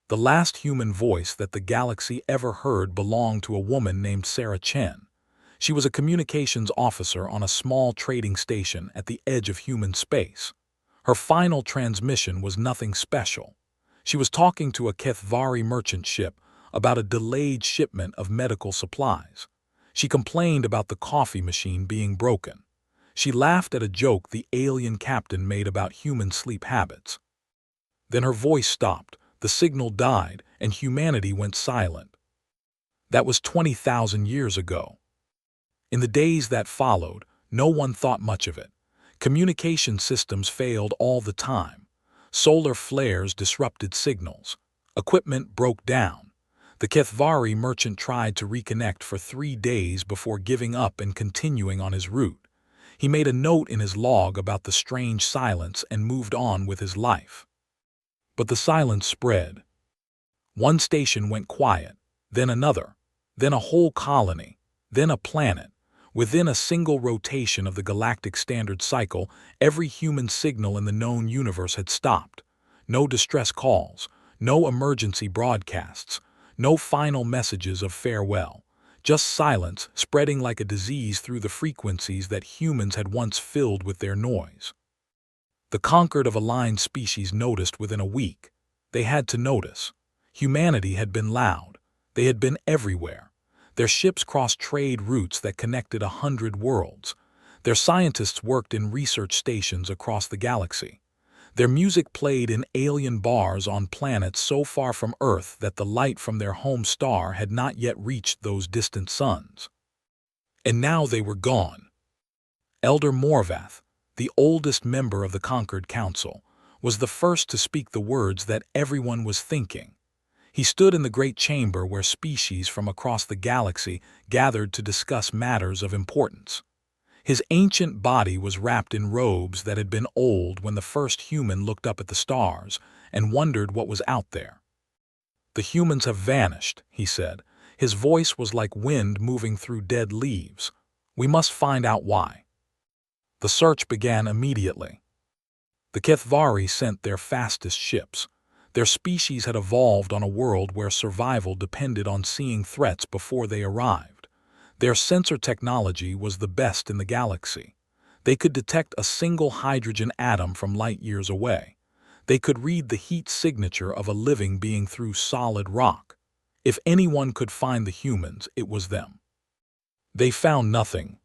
The last human voice that the galaxy ever heard belonged to a woman named Sarah Chen. She was a communications officer on a small trading station at the edge of human space. Her final transmission was nothing special. She was talking to a Kathari merchant ship about a delayed shipment of medical supplies. She complained about the coffee machine being broken. She laughed at a joke the alien captain made about human sleep habits. Then her voice stopped, the signal died, and humanity went silent. That was 20,000 years ago. In the days that followed, no one thought much of it. Communication systems failed all the time. Solar flares disrupted signals. Equipment broke down. The Kathari merchant tried to reconnect for 3 days before giving up and continuing on his route. He made a note in his log about the strange silence and moved on with his life. But the silence spread. One station went quiet, then another, then a whole colony, then a planet. Within a single rotation of the galactic standard cycle, every human signal in the known universe had stopped. No distress calls, no emergency broadcasts, no final messages of farewell. Just silence spreading like a disease through the frequencies that humans had once filled with their noise. The conquered of aligned species noticed within a week. They had to notice. Humanity had been loud. They had been everywhere. Their ships crossed trade routes that connected 100 worlds. Their scientists worked in research stations across the galaxy. Their music played in alien bars on planets so far from Earth that the light from their home star had not yet reached those distant suns. And now they were gone. Elder Morvathy, the oldest member of the Conquered Council, was the first to speak the words that everyone was thinking. He stood in the great chamber where species from across the galaxy gathered to discuss matters of importance. His ancient body was wrapped in robes that had been old when the first human looked up at the stars and wondered what was out there. "The humans have vanished," he said. His voice was like wind moving through dead leaves. "We must find out why." The search began immediately. The Kathari sent their fastest ships. Their species had evolved on a world where survival depended on seeing threats before they arrived. Their sensor technology was the best in the galaxy. They could detect a single hydrogen atom from light years away. They could read the heat signature of a living being through solid rock. If anyone could find the humans, it was them. They found nothing.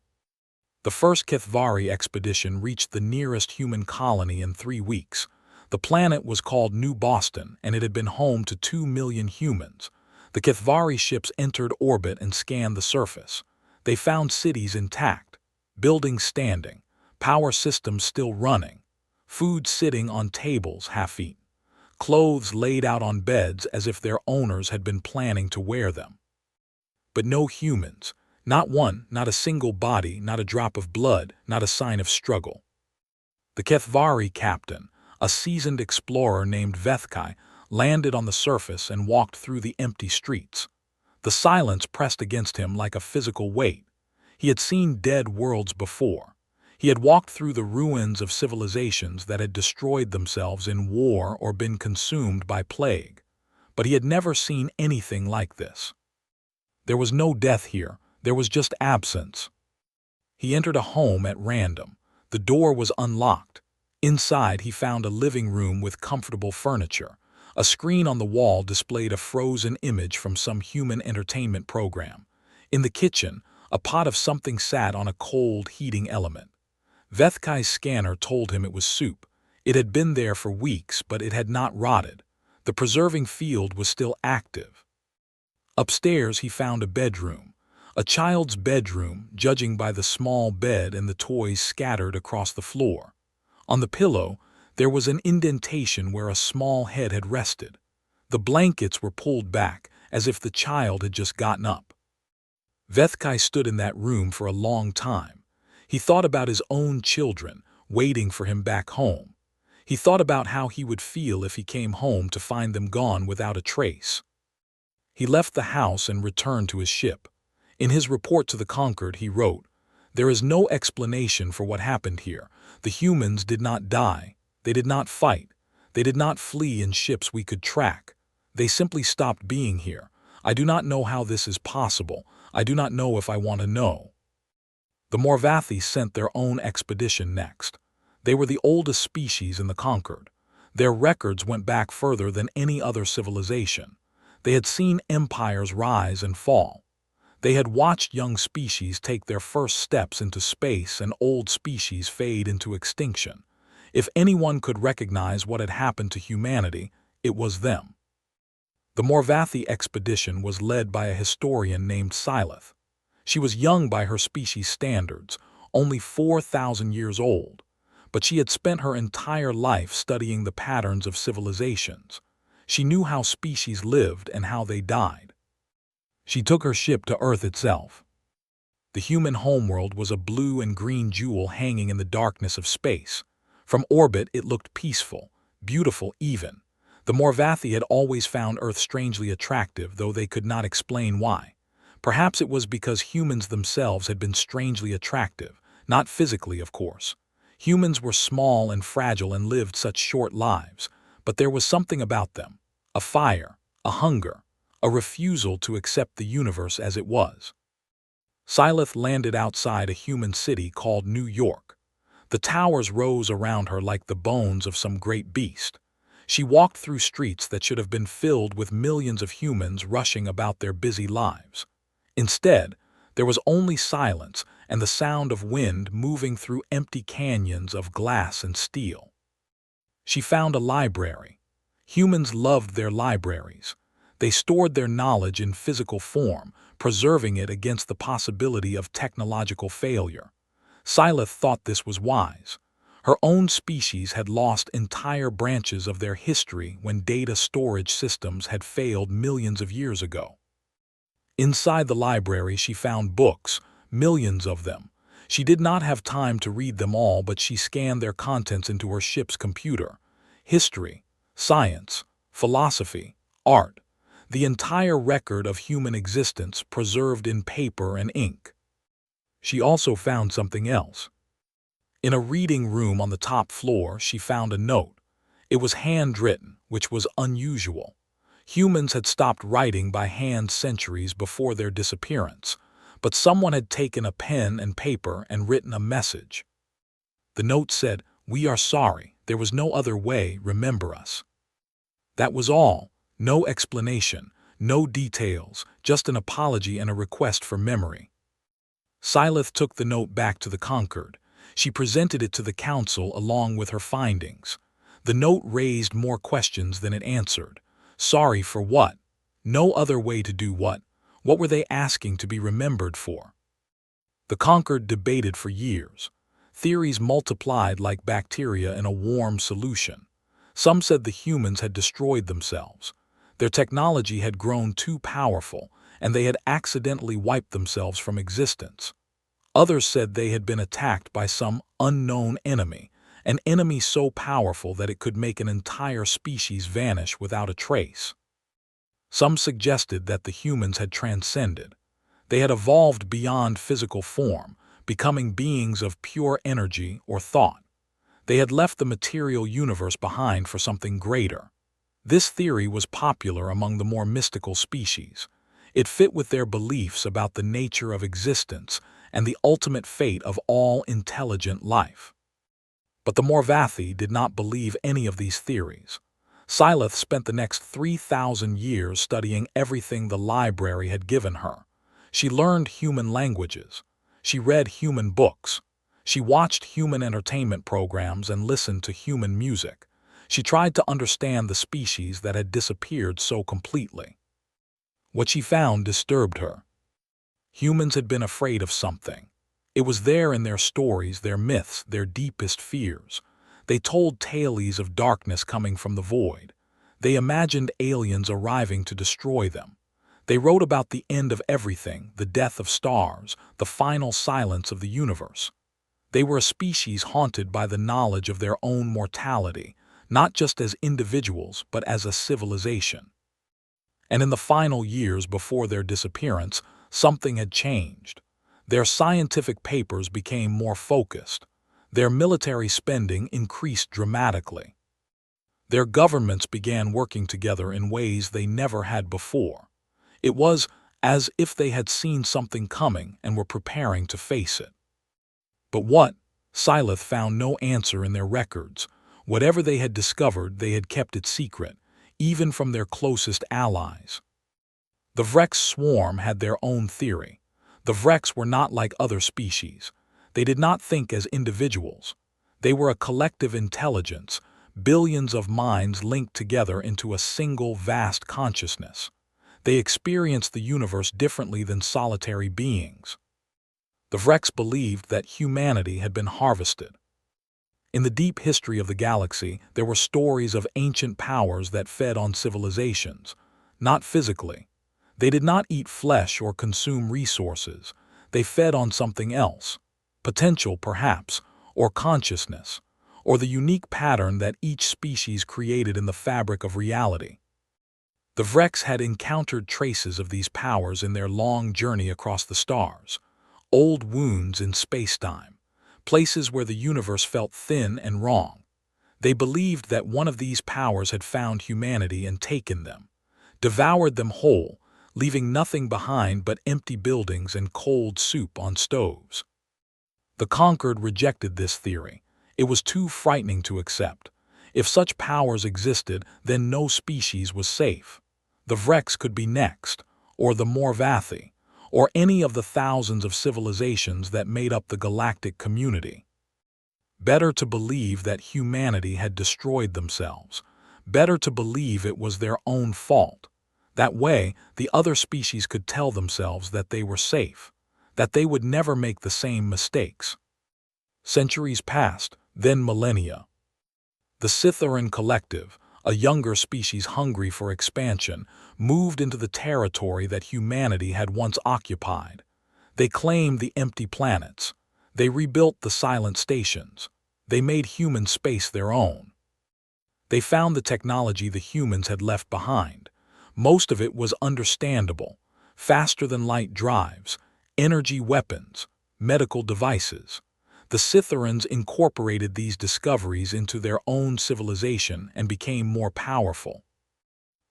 The first Kathari expedition reached the nearest human colony in 3 weeks. The planet was called New Boston, and it had been home to 2 million humans. The Kathari ships entered orbit and scanned the surface. They found cities intact, buildings standing, power systems still running, food sitting on tables half-eaten, clothes laid out on beds as if their owners had been planning to wear them. But no humans, not one, not a single body, not a drop of blood, not a sign of struggle. The Kathari captain, a seasoned explorer named Vethkai, landed on the surface and walked through the empty streets. The silence pressed against him like a physical weight. He had seen dead worlds before. He had walked through the ruins of civilizations that had destroyed themselves in war or been consumed by plague. But he had never seen anything like this. There was no death here, there was just absence. He entered a home at random. The door was unlocked. Inside, he found a living room with comfortable furniture. A screen on the wall displayed a frozen image from some human entertainment program. In the kitchen, a pot of something sat on a cold, heating element. Vethkai's scanner told him it was soup. It had been there for weeks, but it had not rotted. The preserving field was still active. Upstairs, he found a bedroom. A child's bedroom, judging by the small bed and the toys scattered across the floor. On the pillow, there was an indentation where a small head had rested. The blankets were pulled back, as if the child had just gotten up. Vethkai stood in that room for a long time. He thought about his own children, waiting for him back home. He thought about how he would feel if he came home to find them gone without a trace. He left the house and returned to his ship. In his report to the Conquered, he wrote, "There is no explanation for what happened here. The humans did not die. They did not fight. They did not flee in ships we could track. They simply stopped being here. I do not know how this is possible. I do not know if I want to know. The Morvathy sent their own expedition next. They were the oldest species in the Conquered. Their records went back further than any other civilization. They had seen empires rise and fall. They had watched young species take their first steps into space and old species fade into extinction. If anyone could recognize what had happened to humanity, it was them. The Morvathy expedition was led by a historian named Siththerin. She was young by her species standards, only 4,000 years old, but she had spent her entire life studying the patterns of civilizations. She knew how species lived and how they died. She took her ship to Earth itself. The human homeworld was a blue and green jewel hanging in the darkness of space. From orbit it looked peaceful, beautiful even. The Morvathy had always found Earth strangely attractive, though they could not explain why. Perhaps it was because humans themselves had been strangely attractive, not physically, of course. Humans were small and fragile and lived such short lives, but there was something about them, a fire, a hunger, a refusal to accept the universe as it was. Siththerin landed outside a human city called New York. The towers rose around her like the bones of some great beast. She walked through streets that should have been filled with millions of humans rushing about their busy lives. Instead, there was only silence and the sound of wind moving through empty canyons of glass and steel. She found a library. Humans loved their libraries. They stored their knowledge in physical form, preserving it against the possibility of technological failure. Siththerin thought this was wise. Her own species had lost entire branches of their history when data storage systems had failed millions of years ago. Inside the library she found books, millions of them. She did not have time to read them all, but she scanned their contents into her ship's computer. History, science, philosophy, art. The entire record of human existence preserved in paper and ink. She also found something else. In a reading room on the top floor, she found a note. It was handwritten, which was unusual. Humans had stopped writing by hand centuries before their disappearance, but someone had taken a pen and paper and written a message. The note said, "We are sorry. There was no other way. Remember us." That was all. No explanation, no details, just an apology and a request for memory. Siththerin took the note back to the Conquered. She presented it to the council along with her findings. The note raised more questions than it answered. Sorry for what? No other way to do what? What were they asking to be remembered for? The Conquered debated for years. Theories multiplied like bacteria in a warm solution. Some said the humans had destroyed themselves. Their technology had grown too powerful, and they had accidentally wiped themselves from existence. Others said they had been attacked by some unknown enemy, an enemy so powerful that it could make an entire species vanish without a trace. Some suggested that the humans had transcended. They had evolved beyond physical form, becoming beings of pure energy or thought. They had left the material universe behind for something greater. This theory was popular among the more mystical species. It fit with their beliefs about the nature of existence and the ultimate fate of all intelligent life. But the Morvathy did not believe any of these theories. Siththerin spent the next 3,000 years studying everything the library had given her. She learned human languages. She read human books. She watched human entertainment programs and listened to human music. She tried to understand the species that had disappeared so completely. What she found disturbed her. Humans had been afraid of something. It was there in their stories, their myths, their deepest fears. They told tales of darkness coming from the void. They imagined aliens arriving to destroy them. They wrote about the end of everything, the death of stars, the final silence of the universe. They were a species haunted by the knowledge of their own mortality, not just as individuals, but as a civilization. And in the final years before their disappearance, something had changed. Their scientific papers became more focused. Their military spending increased dramatically. Their governments began working together in ways they never had before. It was as if they had seen something coming and were preparing to face it. But what? Scylla found no answer in their records. Whatever they had discovered, they had kept it secret, even from their closest allies. The Vrex swarm had their own theory. The Vrex were not like other species. They did not think as individuals. They were a collective intelligence, billions of minds linked together into a single vast consciousness. They experienced the universe differently than solitary beings. The Vrex believed that humanity had been harvested. In the deep history of the galaxy, there were stories of ancient powers that fed on civilizations, not physically. They did not eat flesh or consume resources. They fed on something else, potential perhaps, or consciousness, or the unique pattern that each species created in the fabric of reality. The Vrex had encountered traces of these powers in their long journey across the stars, old wounds in space-time, places where the universe felt thin and wrong. They believed that one of these powers had found humanity and taken them, devoured them whole, leaving nothing behind but empty buildings and cold soup on stoves. The conquered rejected this theory. It was too frightening to accept. If such powers existed, then no species was safe. The Vrex could be next, or the Morvathy, or any of the thousands of civilizations that made up the galactic community. Better to believe that humanity had destroyed themselves. Better to believe it was their own fault. That way, the other species could tell themselves that they were safe, that they would never make the same mistakes. Centuries passed, then millennia. The Siththerin collective, a younger species hungry for expansion, moved into the territory that humanity had once occupied. They claimed the empty planets. They rebuilt the silent stations. They made human space their own. They found the technology the humans had left behind. Most of it was understandable: faster-than-light drives, energy weapons, medical devices. The Sitherins incorporated these discoveries into their own civilization and became more powerful.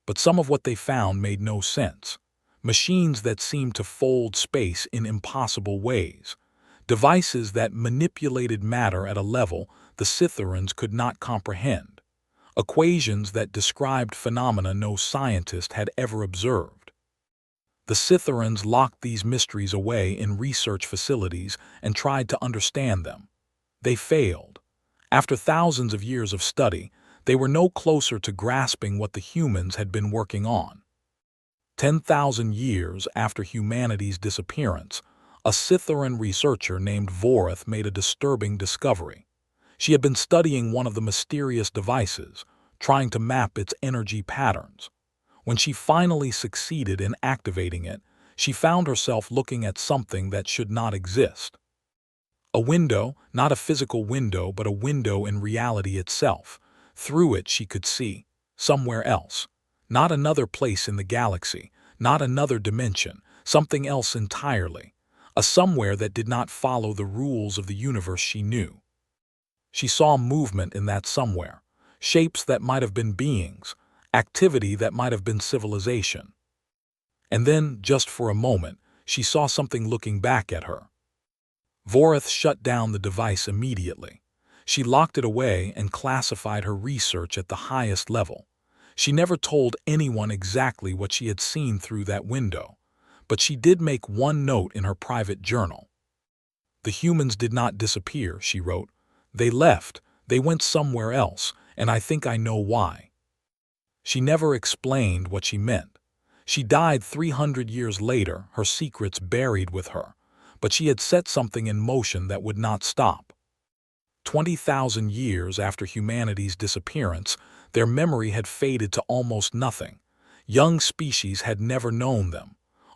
But some of what they found made no sense. Machines that seemed to fold space in impossible ways. Devices that manipulated matter at a level the Sitherins could not comprehend. Equations that described phenomena no scientist had ever observed. The Sitherins locked these mysteries away in research facilities and tried to understand them. They failed. After thousands of years of study, they were no closer to grasping what the humans had been working on. 10,000 years after humanity's disappearance, a Siththerin researcher named Morvathy made a disturbing discovery. She had been studying one of the mysterious devices, trying to map its energy patterns. When she finally succeeded in activating it, she found herself looking at something that should not exist. A window, not a physical window, but a window in reality itself. Through it she could see somewhere else. Not another place in the galaxy, not another dimension, something else entirely. A somewhere that did not follow the rules of the universe she knew. She saw movement in that somewhere, shapes that might have been beings, activity that might have been civilization. And then, just for a moment, she saw something looking back at her. Morvathy shut down the device immediately. She locked it away and classified her research at the highest level. She never told anyone exactly what she had seen through that window, but she did make one note in her private journal. "The humans did not disappear," she wrote. "They left, they went somewhere else, and I think I know why." She never explained what she meant. She died 300 years later, her secrets buried with her, but she had set something in motion that would not stop. 20,000 years after humanity's disappearance, their memory had faded to almost nothing. Young species had never known them.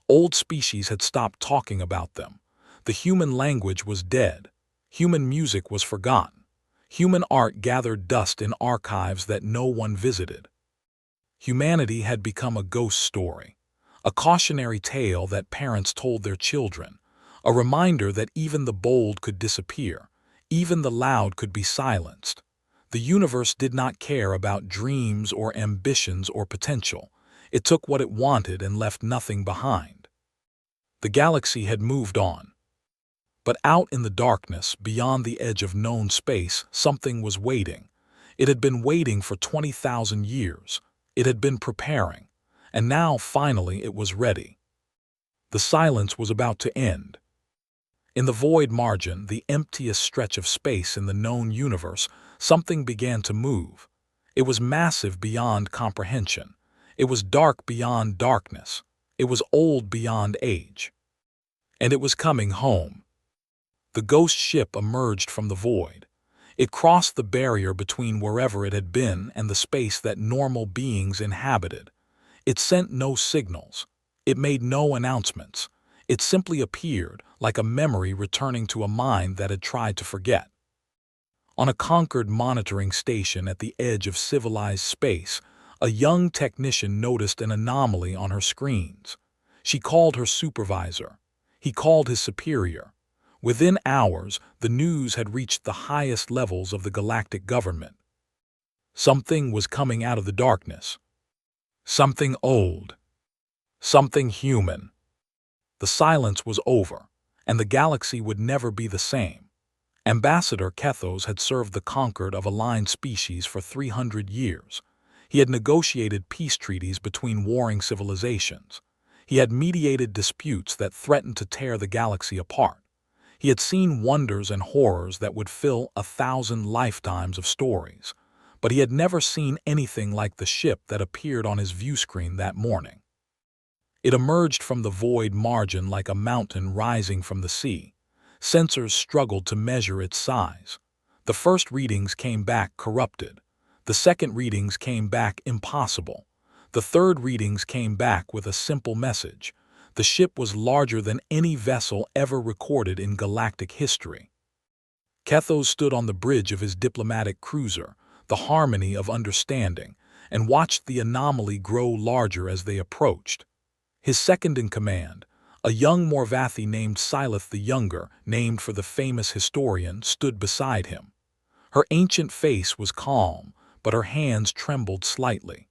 Old species had stopped talking about them. The human language was dead. Human music was forgotten. Human art gathered dust in archives that no one visited. Humanity had become a ghost story, a cautionary tale that parents told their children, a reminder that even the bold could disappear, even the loud could be silenced. The universe did not care about dreams or ambitions or potential. It took what it wanted and left nothing behind. The galaxy had moved on. But out in the darkness, beyond the edge of known space, something was waiting. It had been waiting for 20,000 years. It had been preparing. And now, finally, it was ready. The silence was about to end. In the void margin, the emptiest stretch of space in the known universe, something began to move. It was massive beyond comprehension. It was dark beyond darkness. It was old beyond age. And it was coming home. The ghost ship emerged from the void. It crossed the barrier between wherever it had been and the space that normal beings inhabited. It sent no signals. It made no announcements. It simply appeared, like a memory returning to a mind that had tried to forget. On a conquered monitoring station at the edge of civilized space, a young technician noticed an anomaly on her screens. She called her supervisor. He called his superior. Within hours, the news had reached the highest levels of the galactic government. Something was coming out of the darkness. Something old. Something human. The silence was over, and the galaxy would never be the same. Ambassador Kethos had served the conquered of aligned species for 300 years. He had negotiated peace treaties between warring civilizations. He had mediated disputes that threatened to tear the galaxy apart. He had seen wonders and horrors that would fill 1,000 lifetimes of stories, but he had never seen anything like the ship that appeared on his viewscreen that morning. It emerged from the void margin like a mountain rising from the sea. Sensors struggled to measure its size. The first readings came back corrupted. The second readings came back impossible. The third readings came back with a simple message. The ship was larger than any vessel ever recorded in galactic history. Kethos stood on the bridge of his diplomatic cruiser, the Harmony of Understanding, and watched the anomaly grow larger as they approached. His second-in-command, a young Morvathy named Siththerin the Younger, named for the famous historian, stood beside him. Her ancient face was calm, but her hands trembled slightly.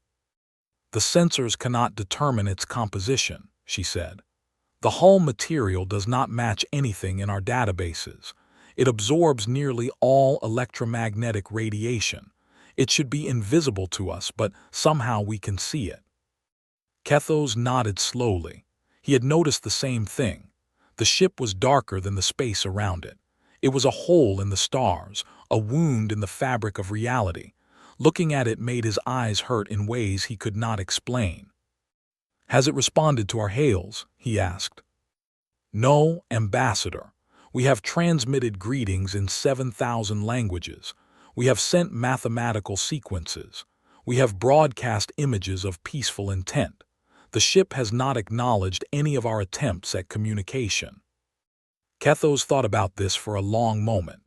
"The sensors cannot determine its composition," she said. "The hull material does not match anything in our databases. It absorbs nearly all electromagnetic radiation. It should be invisible to us, but somehow we can see it." Kethos nodded slowly. He had noticed the same thing. The ship was darker than the space around it. It was a hole in the stars, a wound in the fabric of reality. Looking at it made his eyes hurt in ways he could not explain. "Has it responded to our hails?" he asked. "No, Ambassador. We have transmitted greetings in 7,000 languages. We have sent mathematical sequences. We have broadcast images of peaceful intent. The ship has not acknowledged any of our attempts at communication." Kethos thought about this for a long moment.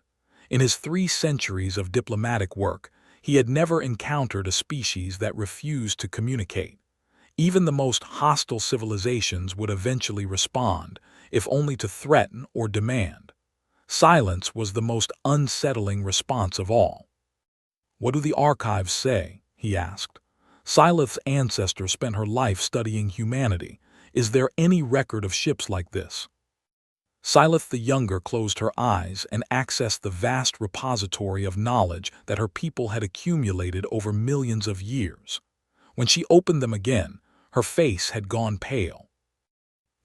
In his 3 centuries of diplomatic work, he had never encountered a species that refused to communicate. Even the most hostile civilizations would eventually respond, if only to threaten or demand. Silence was the most unsettling response of all. "What do the archives say?" he asked. "Siththerin's ancestor spent her life studying humanity. Is there any record of ships like this?" Siththerin the Younger closed her eyes and accessed the vast repository of knowledge that her people had accumulated over millions of years. When she opened them again, her face had gone pale.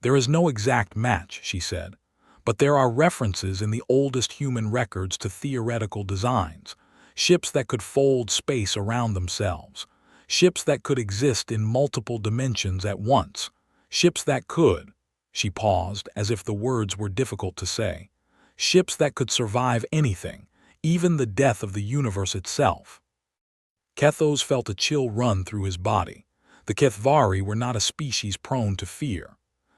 "There is no exact match," she said, "but there are references in the oldest human records to theoretical designs, ships that could fold space around themselves, ships that could exist in multiple dimensions at once, ships that could—" she paused as if the words were difficult to say, "ships that could survive anything, even the death of the universe itself." Kethos felt a chill run through his body. The Kathari were not a species prone to fear.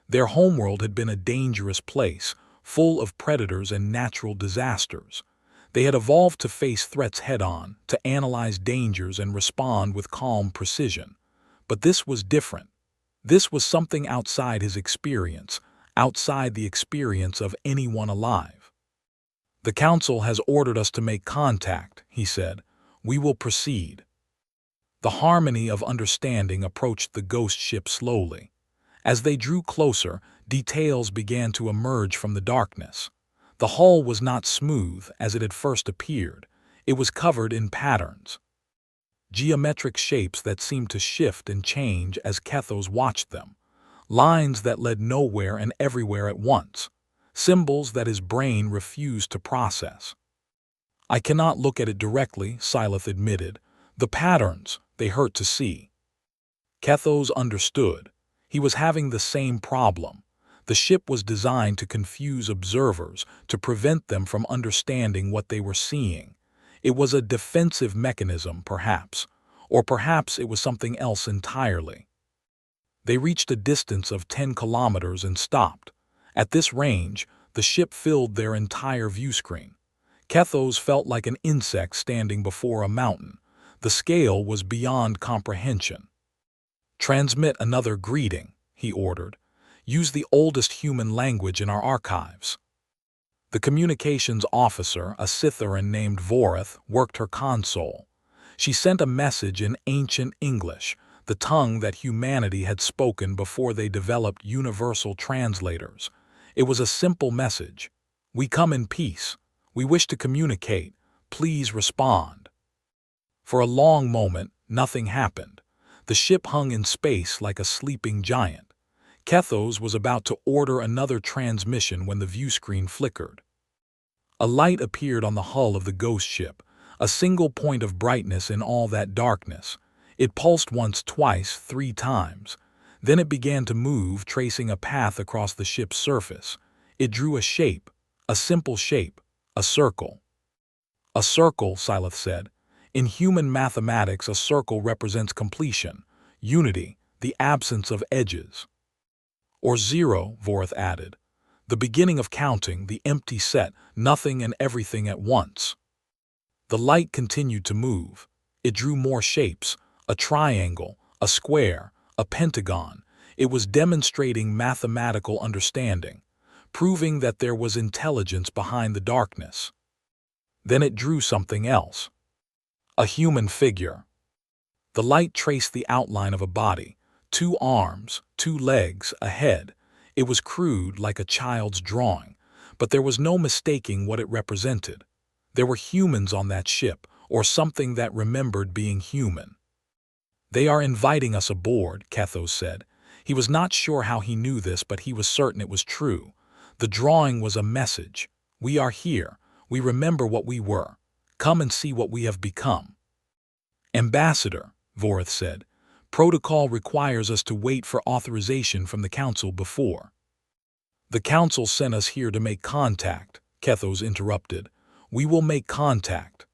Their homeworld had been a dangerous place, full of predators and natural disasters. They had evolved to face threats head-on, to analyze dangers and respond with calm precision. But this was different. This was something outside his experience, outside the experience of anyone alive. "The Council has ordered us to make contact," he said. We will proceed. The harmony of understanding approached the ghost ship slowly. As they drew closer, details began to emerge from the darkness. The hull was not smooth as it had first appeared. It was covered in patterns, geometric shapes that seemed to shift and change as Kethos watched them, lines that led nowhere and everywhere at once, symbols that his brain refused to process. "I cannot look at it directly," Syleth admitted. "The patterns, they hurt to see." Kethos understood. He was having the same problem. The ship was designed to confuse observers, to prevent them from understanding what they were seeing. It was a defensive mechanism, perhaps, or perhaps it was something else entirely. They reached a distance of 10 kilometers and stopped. At this range, the ship filled their entire view screen. Kethos felt like an insect standing before a mountain. The scale was beyond comprehension. "Transmit another greeting," he ordered. "Use the oldest human language in our archives." The communications officer, a Siththerin named Morvathy, worked her console. She sent a message in ancient English, the tongue that humanity had spoken before they developed universal translators. It was a simple message. "We come in peace. We wish to communicate. Please respond." For a long moment, nothing happened. The ship hung in space like a sleeping giant. Kethos was about to order another transmission when the view screen flickered. A light appeared on the hull of the ghost ship, a single point of brightness in all that darkness. It pulsed once, twice, 3 times. Then it began to move, tracing a path across the ship's surface. It drew a shape, a simple shape, a circle. "A circle," Syleth said. "In human mathematics, a circle represents completion, unity, the absence of edges." "Or zero," Morvathy added. "The beginning of counting, the empty set, nothing and everything at once." The light continued to move. It drew more shapes, a triangle, a square, a pentagon. It was demonstrating mathematical understanding, proving that there was intelligence behind the darkness. Then it drew something else. A human figure. The light traced the outline of a body, 2 arms, 2 legs, a head. It was crude, like a child's drawing, but there was no mistaking what it represented. There were humans on that ship, or something that remembered being human. "They are inviting us aboard," Kethos said. He was not sure how he knew this, but he was certain it was true. The drawing was a message. "We are here. We remember what we were. Come and see what we have become." "Ambassador," Morvathy said, "protocol requires us to wait for authorization from the Council before." "The Council sent us here to make contact," Kethos interrupted. "We will make contact."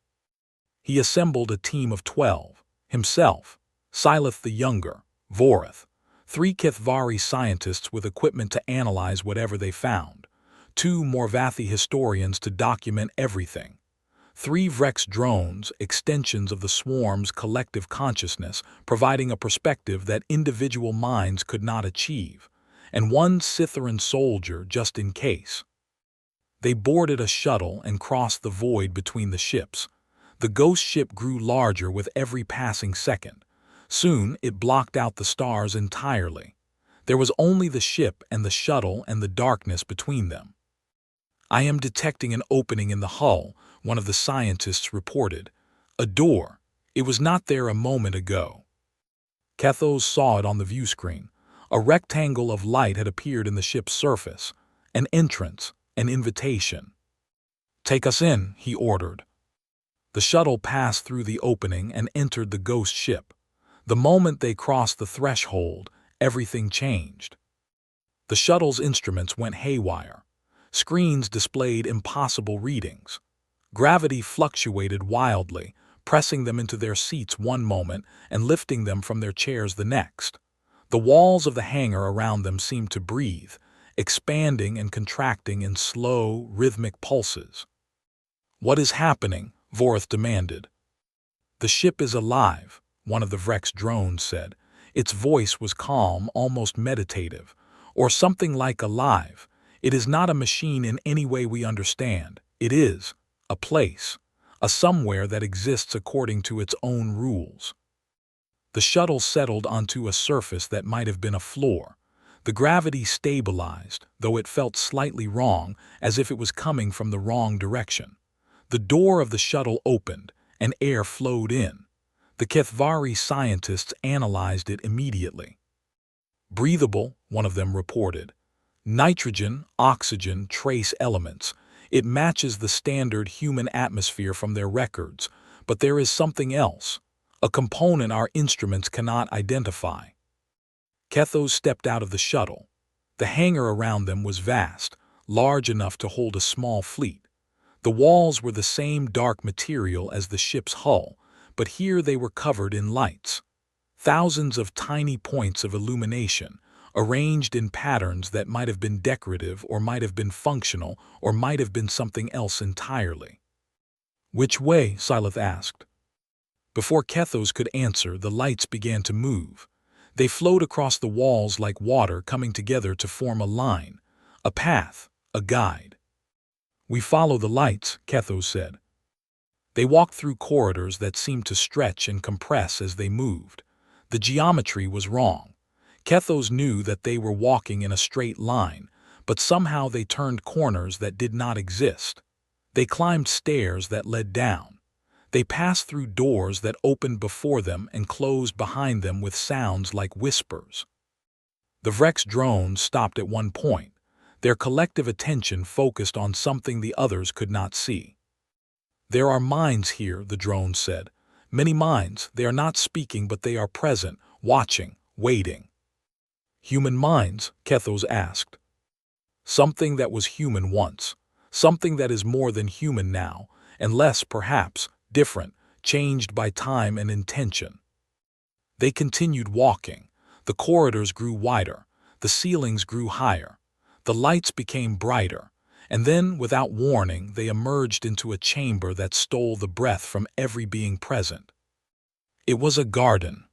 He assembled a team of 12, himself, Syleth the younger, Morvathy, 3 Kathari scientists with equipment to analyze whatever they found, 2 Morvathy historians to document everything, 3 Vrex drones, extensions of the swarm's collective consciousness, providing a perspective that individual minds could not achieve, and 1 Siththerin soldier just in case. They boarded a shuttle and crossed the void between the ships. The ghost ship grew larger with every passing second. Soon it blocked out the stars entirely. There was only the ship and the shuttle and the darkness between them. "I am detecting an opening in the hull," one of the scientists reported. "A door. It was not there a moment ago." Kethos saw it on the view screen. A rectangle of light had appeared in the ship's surface. An entrance, an invitation. "Take us in," he ordered. The shuttle passed through the opening and entered the ghost ship. The moment they crossed the threshold, everything changed. The shuttle's instruments went haywire. Screens displayed impossible readings. Gravity fluctuated wildly, pressing them into their seats one moment and lifting them from their chairs the next. The walls of the hangar around them seemed to breathe, expanding and contracting in slow, rhythmic pulses. "What is happening?" Morvathy demanded. "The ship is alive," one of the Vrex drones said. Its voice was calm, almost meditative, or something like alive. "It is not a machine in any way we understand. It is a place, a somewhere that exists according to its own rules. The shuttle settled onto a surface that might have been a floor. The gravity stabilized, though it felt slightly wrong, as if it was coming from the wrong direction. The door of the shuttle opened, and air flowed in. The Kathari scientists analyzed it immediately. Breathable, one of them reported. Nitrogen, oxygen, trace elements. It matches the standard human atmosphere from their records, but there is something else, a component our instruments cannot identify. Kethos stepped out of the shuttle. The hangar around them was vast, large enough to hold a small fleet. The walls were the same dark material as the ship's hull, but here they were covered in lights. Thousands of tiny points of illumination, arranged in patterns that might have been decorative or might have been functional or might have been something else entirely. "Which way?" Syleth asked. Before Kethos could answer, the lights began to move. They flowed across the walls like water coming together to form a line, a path, a guide. "We follow the lights," Kethos said. They walked through corridors that seemed to stretch and compress as they moved. The geometry was wrong. Kethos knew that they were walking in a straight line, but somehow they turned corners that did not exist. They climbed stairs that led down. They passed through doors that opened before them and closed behind them with sounds like whispers. The Vrex drones stopped at one point, their collective attention focused on something the others could not see. "There are minds here," the drone said. "Many minds. They are not speaking, but they are present, watching, waiting." "Human minds?" Kethos asked. "Something that was human once. Something that is more than human now, and less, perhaps, different, changed by time and intention." They continued walking. The corridors grew wider. The ceilings grew higher. The lights became brighter. And then, without warning, they emerged into a chamber that stole the breath from every being present. It was a garden.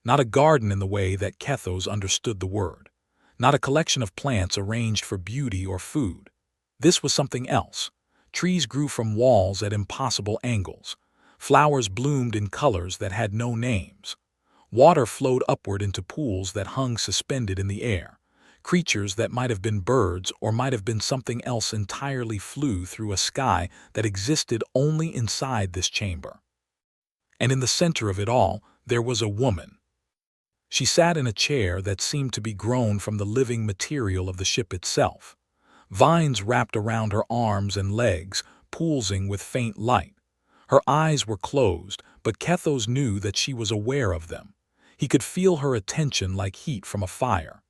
Not a garden in the way that Kethos understood the word. Not a collection of plants arranged for beauty or food. This was something else. Trees grew from walls at impossible angles. Flowers bloomed in colors that had no names. Water flowed upward into pools that hung suspended in the air. Creatures that might have been birds or might have been something else entirely flew through a sky that existed only inside this chamber. And in the center of it all, there was a woman. She sat in a chair that seemed to be grown from the living material of the ship itself. Vines wrapped around her arms and legs, pulsing with faint light. Her eyes were closed, but Kethos knew that she was aware of them. He could feel her attention like heat from a fire.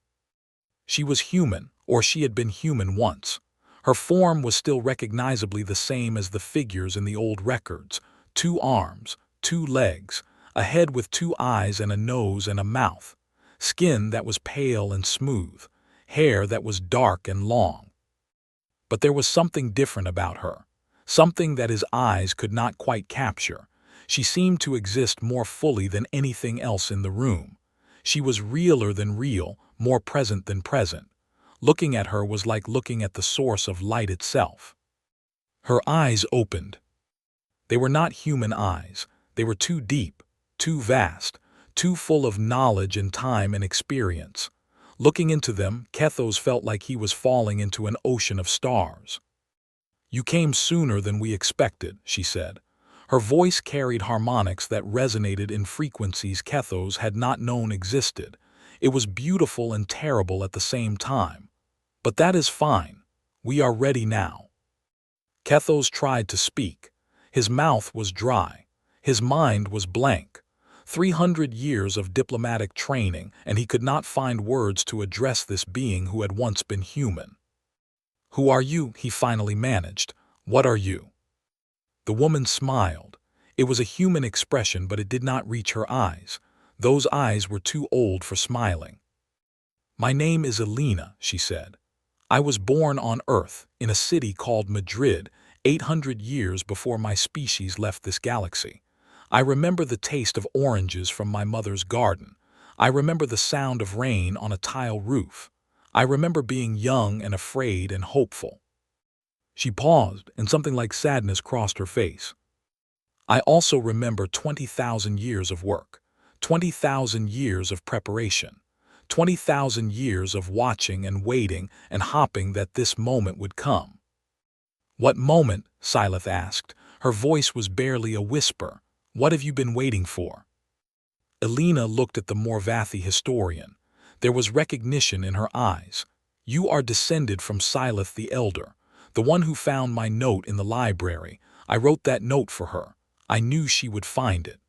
She was human, or she had been human once. Her form was still recognizably the same as the figures in the old records: 2 arms, 2 legs, a head with 2 eyes and a nose and a mouth, skin that was pale and smooth, hair that was dark and long. But there was something different about her, something that his eyes could not quite capture. She seemed to exist more fully than anything else in the room. She was realer than real, more present than present. Looking at her was like looking at the source of light itself. Her eyes opened. They were not human eyes. They were too deep, too vast, too full of knowledge and time and experience. Looking into them, Kethos felt like he was falling into an ocean of stars. "You came sooner than we expected," she said. Her voice carried harmonics that resonated in frequencies Kethos had not known existed. It was beautiful and terrible at the same time. "But that is fine. We are ready now." Kethos tried to speak. His mouth was dry. His mind was blank. 300 years of diplomatic training, and he could not find words to address this being who had once been human. "Who are you?" he finally managed. "What are you?" The woman smiled. It was a human expression, but it did not reach her eyes. Those eyes were too old for smiling. "My name is Elina," she said. "I was born on Earth, in a city called Madrid, 800 years before my species left this galaxy. I remember the taste of oranges from my mother's garden. I remember the sound of rain on a tile roof. I remember being young and afraid and hopeful." She paused, and something like sadness crossed her face. I also remember 20,000 years of work, 20,000 years of preparation, 20,000 years of watching and waiting and hoping that this moment would come. What moment? Syleth asked. Her voice was barely a whisper. What have you been waiting for? Elina looked at the Morvathy historian. There was recognition in her eyes. You are descended from Syleth the Elder, the one who found my note in the library. I wrote that note for her. I knew she would find it.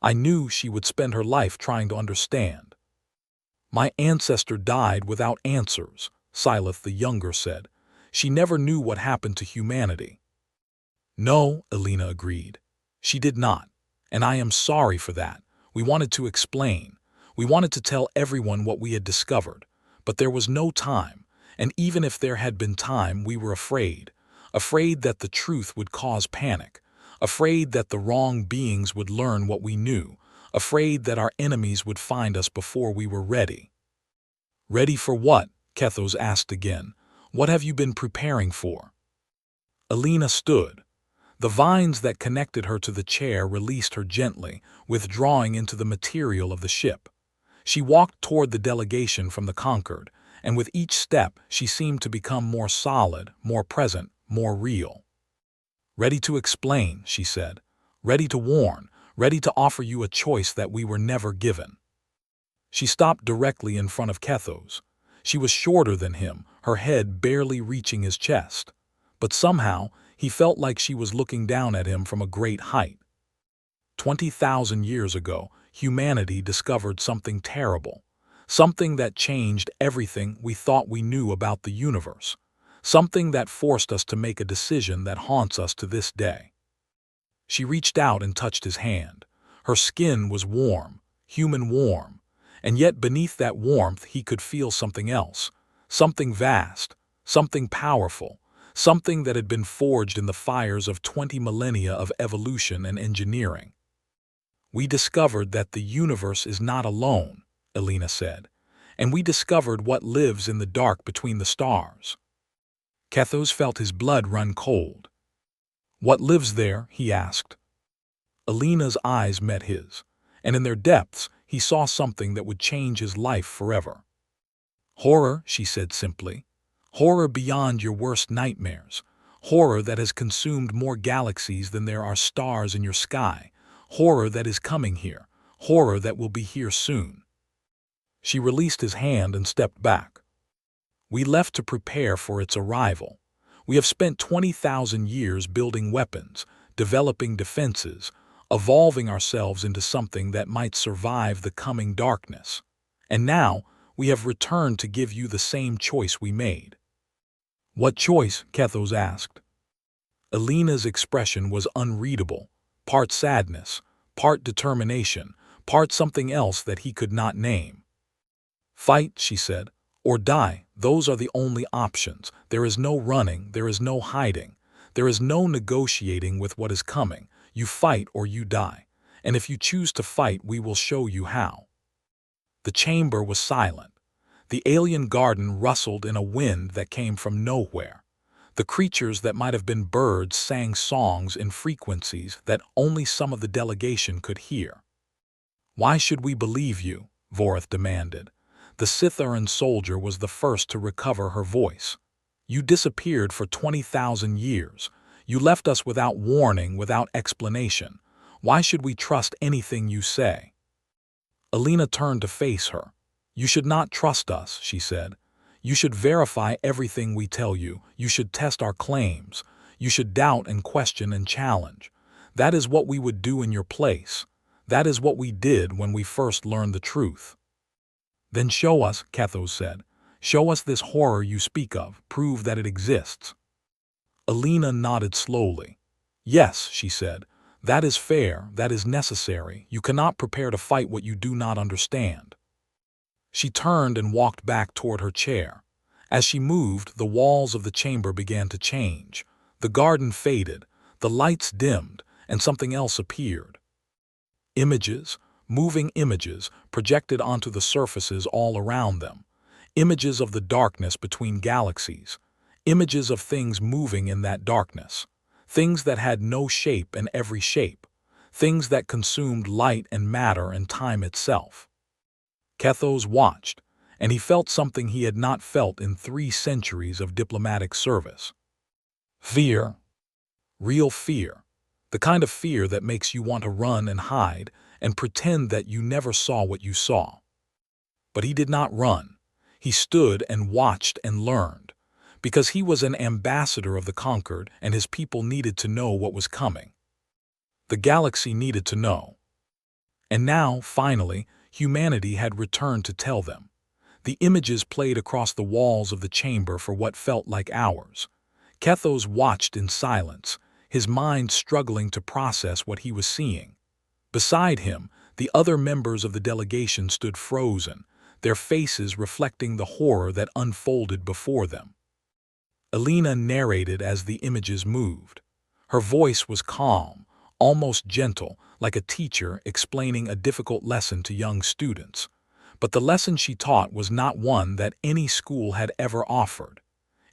I knew she would spend her life trying to understand. My ancestor died without answers, Syleth the Younger said. She never knew what happened to humanity. No, Elina agreed. She did not. And I am sorry for that. We wanted to explain. We wanted to tell everyone what we had discovered. But there was no time. And even if there had been time, we were afraid. Afraid that the truth would cause panic. Afraid that the wrong beings would learn what we knew. Afraid that our enemies would find us before we were ready. Ready for what? Kethos asked again. What have you been preparing for? Elina stood. The vines that connected her to the chair released her gently, withdrawing into the material of the ship. She walked toward the delegation from the Conquered, and with each step she seemed to become more solid, more present, more real. Ready to explain, she said. Ready to warn, ready to offer you a choice that we were never given. She stopped directly in front of Kethos. She was shorter than him, her head barely reaching his chest. But somehow, he felt like she was looking down at him from a great height. 20,000 years ago, humanity discovered something terrible. Something that changed everything we thought we knew about the universe. Something that forced us to make a decision that haunts us to this day. She reached out and touched his hand. Her skin was warm, human warm. And yet beneath that warmth he could feel something else. Something vast, something powerful. Something that had been forged in the fires of 20 millennia of evolution and engineering. We discovered that the universe is not alone, Elina said, and we discovered what lives in the dark between the stars. Kethos felt his blood run cold. What lives there? He asked. Elina's eyes met his, and in their depths he saw something that would change his life forever. Horror, she said simply. Horror beyond your worst nightmares. Horror that has consumed more galaxies than there are stars in your sky. Horror that is coming here. Horror that will be here soon. She released his hand and stepped back. We left to prepare for its arrival. We have spent 20,000 years building weapons, developing defenses, evolving ourselves into something that might survive the coming darkness. And now, we have returned to give you the same choice we made. What choice? Kethos asked. Elina's expression was unreadable, part sadness, part determination, part something else that he could not name. Fight, she said, or die. Those are the only options. There is no running, there is no hiding. There is no negotiating with what is coming. You fight or you die. And if you choose to fight, we will show you how. The chamber was silent. The alien garden rustled in a wind that came from nowhere. The creatures that might have been birds sang songs in frequencies that only some of the delegation could hear. Why should we believe you? Vorith demanded. The Siththerin soldier was the first to recover her voice. You disappeared for 20,000 years. You left us without warning, without explanation. Why should we trust anything you say? Elina turned to face her. You should not trust us, she said. You should verify everything we tell you. You should test our claims. You should doubt and question and challenge. That is what we would do in your place. That is what we did when we first learned the truth. Then show us, Kethos said. Show us this horror you speak of. Prove that it exists. Elina nodded slowly. Yes, she said. That is fair. That is necessary. You cannot prepare to fight what you do not understand. She turned and walked back toward her chair. As she moved, the walls of the chamber began to change. The garden faded, the lights dimmed, and something else appeared. Images, moving images, projected onto the surfaces all around them. Images of the darkness between galaxies. Images of things moving in that darkness. things that had no shape and every shape, things that consumed light and matter and time itself. Kethos watched, and he felt something he had not felt in 3 centuries of diplomatic service. Fear. Real fear. The kind of fear that makes you want to run and hide and pretend that you never saw what you saw. But he did not run. He stood and watched and learned, because he was an ambassador of the conquered and his people needed to know what was coming. The galaxy needed to know. And now, finally, humanity had returned to tell them. The images played across the walls of the chamber for what felt like hours. Kethos watched in silence, his mind struggling to process what he was seeing. Beside him, the other members of the delegation stood frozen, their faces reflecting the horror that unfolded before them. Elina narrated as the images moved. Her voice was calm, almost gentle, like a teacher explaining a difficult lesson to young students. But the lesson she taught was not one that any school had ever offered.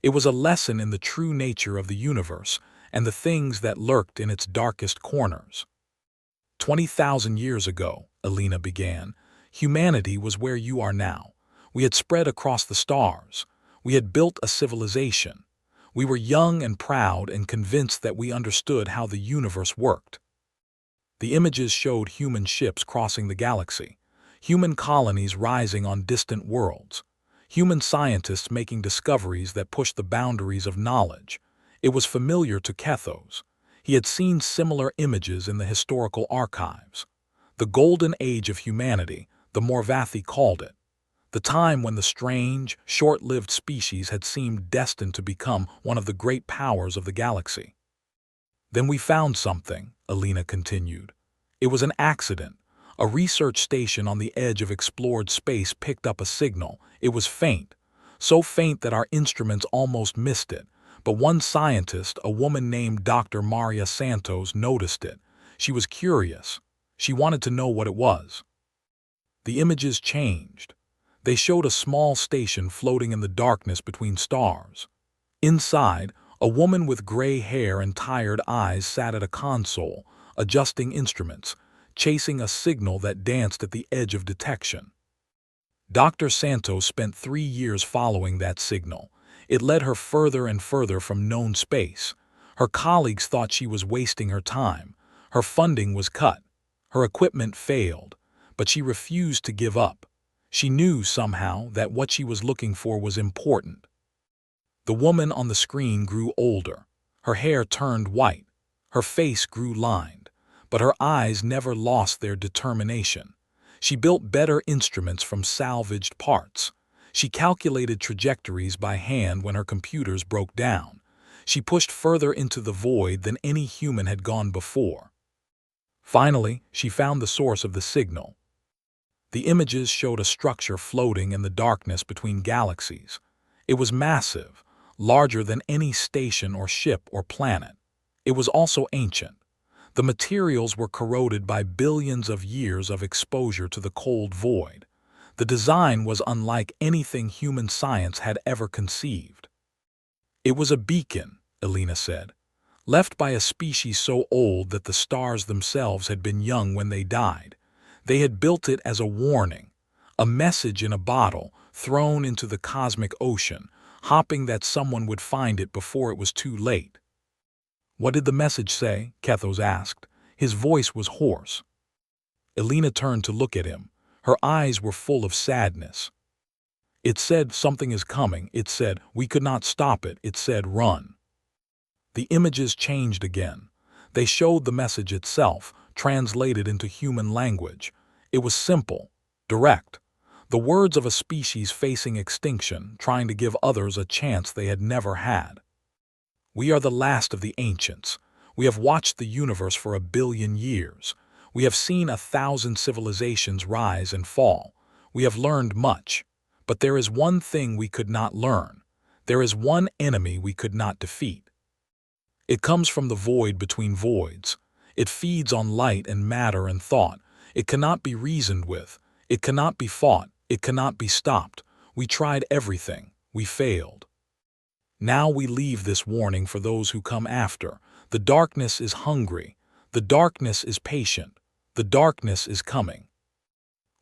It was a lesson in the true nature of the universe and the things that lurked in its darkest corners. 20,000 years ago, Elina began, humanity was where you are now. We had spread across the stars. We had built a civilization. We were young and proud and convinced that we understood how the universe worked. The images showed human ships crossing the galaxy, human colonies rising on distant worlds, human scientists making discoveries that pushed the boundaries of knowledge. It was familiar to Kethos. He had seen similar images in the historical archives. The golden age of humanity, the Morvathy called it. The time when the strange, short-lived species had seemed destined to become one of the great powers of the galaxy. Then we found something, Elina continued. It was an accident. A research station on the edge of explored space picked up a signal. It was faint, so faint that our instruments almost missed it. But one scientist, a woman named Dr. Maria Santos, noticed it. She was curious. She wanted to know what it was. The images changed. They showed a small station floating in the darkness between stars. Inside, a woman with gray hair and tired eyes sat at a console, adjusting instruments, chasing a signal that danced at the edge of detection. Dr. Santos spent 3 years following that signal. It led her further and further from known space. Her colleagues thought she was wasting her time. Her funding was cut. Her equipment failed. But she refused to give up. She knew somehow that what she was looking for was important. The woman on the screen grew older. Her hair turned white. Her face grew lined. But her eyes never lost their determination. She built better instruments from salvaged parts. She calculated trajectories by hand when her computers broke down. She pushed further into the void than any human had gone before. Finally, she found the source of the signal. The images showed a structure floating in the darkness between galaxies. It was massive, larger than any station or ship or planet. It was also ancient. The materials were corroded by billions of years of exposure to the cold void. The design was unlike anything human science had ever conceived. It was a beacon, Elina said, left by a species so old that the stars themselves had been young when they died. They had built it as a warning, a message in a bottle thrown into the cosmic ocean, hoping that someone would find it before it was too late. What did the message say? Kethos asked. His voice was hoarse. Elina turned to look at him. Her eyes were full of sadness. It said, something is coming. It said, we could not stop it. It said, run. The images changed again. They showed the message itself, translated into human language. It was simple, direct. The words of a species facing extinction, trying to give others a chance they had never had. We are the last of the ancients. We have watched the universe for 1 billion years. We have seen 1,000 civilizations rise and fall. We have learned much. But there is one thing we could not learn. There is one enemy we could not defeat. It comes from the void between voids. It feeds on light and matter and thought. It cannot be reasoned with. It cannot be fought. It cannot be stopped. We tried everything. We failed. Now we leave this warning for those who come after, The darkness is hungry. The darkness is patient. The darkness is coming.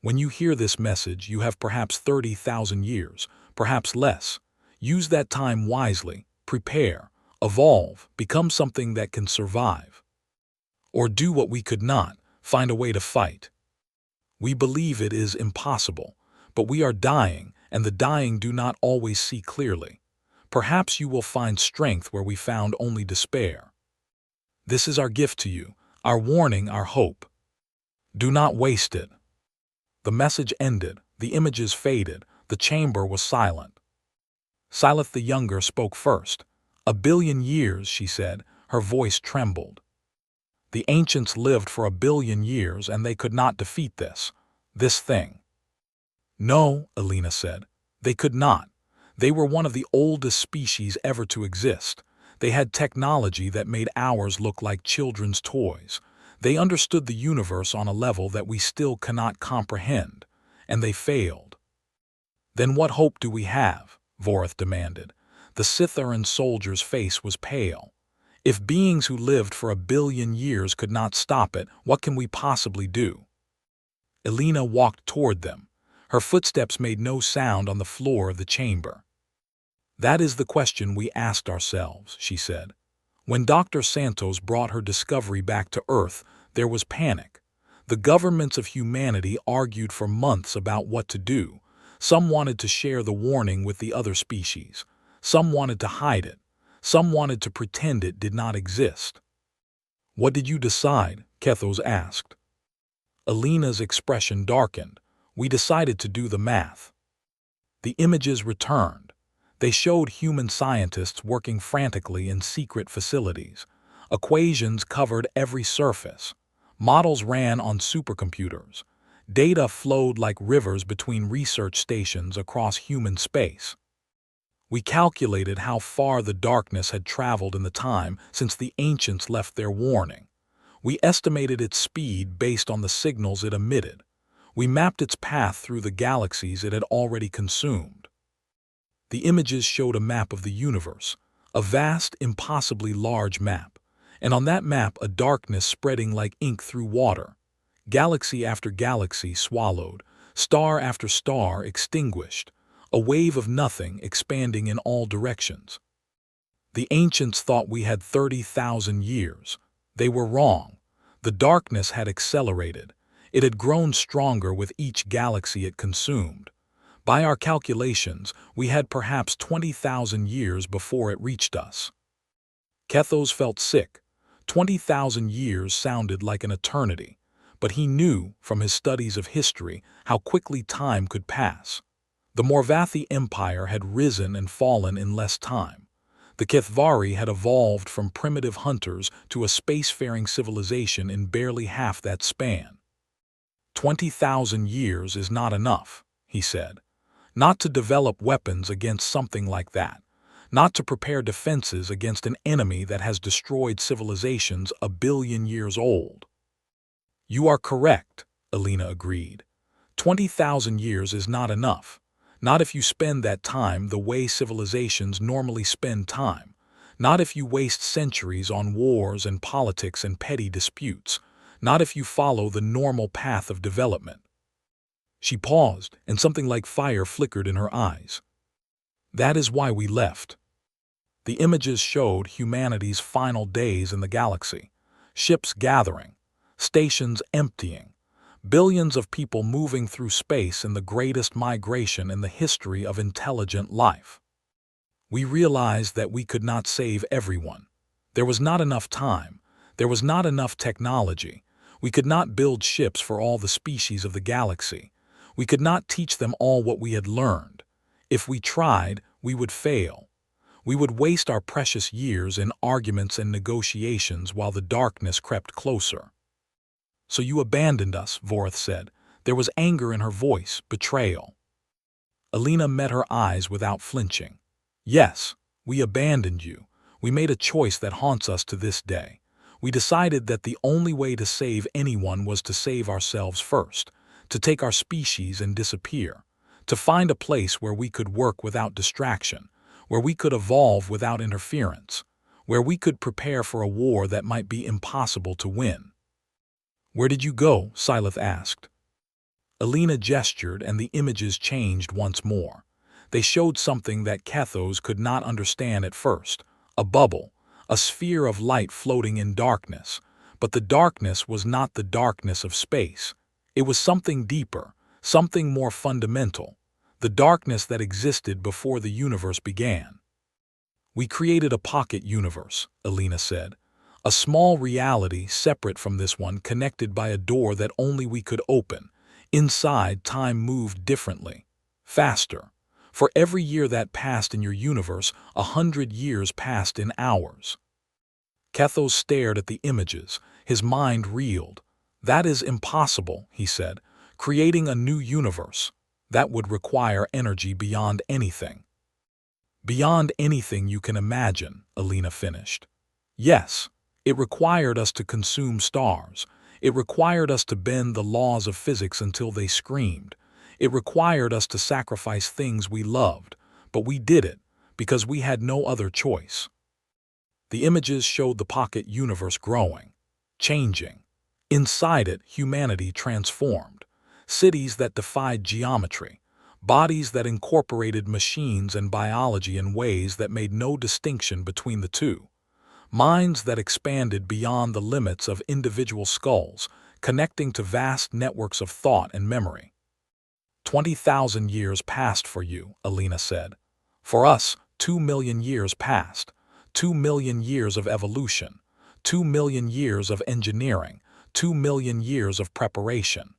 When you hear this message, you have perhaps 30,000 years, perhaps less. Use that time wisely. Prepare, evolve, become something that can survive. Or do what we could not, find a way to fight. We believe it is impossible, but we are dying, and the dying do not always see clearly. Perhaps you will find strength where we found only despair. This is our gift to you, our warning, our hope. Do not waste it. The message ended, the images faded, the chamber was silent. Silith the Younger spoke first. 1 billion years, she said, her voice trembled. The ancients lived for 1 billion years and they could not defeat this thing. No, Elina said, they could not. They were one of the oldest species ever to exist. They had technology that made ours look like children's toys. They understood the universe on a level that we still cannot comprehend, and they failed. Then what hope do we have? Morvathy demanded. The Siththerin soldier's face was pale. If beings who lived for 1 billion years could not stop it, what can we possibly do? Elina walked toward them. Her footsteps made no sound on the floor of the chamber. That is the question we asked ourselves, she said. When Dr. Santos brought her discovery back to Earth, there was panic. The governments of humanity argued for months about what to do. Some wanted to share the warning with the other species. Some wanted to hide it. Some wanted to pretend it did not exist. What did you decide? Kethos asked. Elina's expression darkened. We decided to do the math. The images returned. They showed human scientists working frantically in secret facilities. Equations covered every surface. Models ran on supercomputers. Data flowed like rivers between research stations across human space. We calculated how far the darkness had traveled in the time since the ancients left their warning. We estimated its speed based on the signals it emitted. We mapped its path through the galaxies it had already consumed. The images showed a map of the universe, a vast, impossibly large map, and on that map a darkness spreading like ink through water. Galaxy after galaxy swallowed, star after star extinguished, a wave of nothing expanding in all directions. The ancients thought we had 30,000 years. They were wrong. The darkness had accelerated. It had grown stronger with each galaxy it consumed. By our calculations, we had perhaps 20,000 years before it reached us. Kethos felt sick. 20,000 years sounded like an eternity, but he knew, from his studies of history, how quickly time could pass. The Morvathy Empire had risen and fallen in less time. The Kathari had evolved from primitive hunters to a spacefaring civilization in barely half that span. 20,000 years is not enough, he said. Not to develop weapons against something like that. Not to prepare defenses against an enemy that has destroyed civilizations 1 billion years old. You are correct, Elina agreed. 20,000 years is not enough. Not if you spend that time the way civilizations normally spend time. Not if you waste centuries on wars and politics and petty disputes. Not if you follow the normal path of development. She paused, and something like fire flickered in her eyes. That is why we left. The images showed humanity's final days in the galaxy. Ships gathering, stations emptying, billions of people moving through space in the greatest migration in the history of intelligent life. We realized that we could not save everyone. There was not enough time. There was not enough technology. We could not build ships for all the species of the galaxy. We could not teach them all what we had learned. If we tried, we would fail. We would waste our precious years in arguments and negotiations while the darkness crept closer. So you abandoned us, Morvathy said. There was anger in her voice, betrayal. Elina met her eyes without flinching. Yes, we abandoned you. We made a choice that haunts us to this day. We decided that the only way to save anyone was to save ourselves first, to take our species and disappear, to find a place where we could work without distraction, where we could evolve without interference, where we could prepare for a war that might be impossible to win. "Where did you go?" Syleth asked. Elina gestured, and the images changed once more. They showed something that Kethos could not understand at first: a bubble, a sphere of light floating in darkness. But the darkness was not the darkness of space. It was something deeper, something more fundamental, the darkness that existed before the universe began. "We created a pocket universe," Elina said. "A small reality separate from this one, connected by a door that only we could open. Inside, time moved differently, faster. For every year that passed in your universe, 100 years passed in ours." Kethos stared at the images. His mind reeled. "That is impossible," he said. "Creating a new universe, that would require energy beyond anything." "Beyond anything you can imagine," Elina finished. "Yes, it required us to consume stars. It required us to bend the laws of physics until they screamed. It required us to sacrifice things we loved, but we did it because we had no other choice." The images showed the pocket universe growing, changing. Inside it, humanity transformed. Cities that defied geometry, bodies that incorporated machines and biology in ways that made no distinction between the two. Minds that expanded beyond the limits of individual skulls, connecting to vast networks of thought and memory. 20,000 years passed for you," Elina said. "For us, 2 million years passed. 2 million years of evolution. 2 million years of engineering. 2 million years of preparation."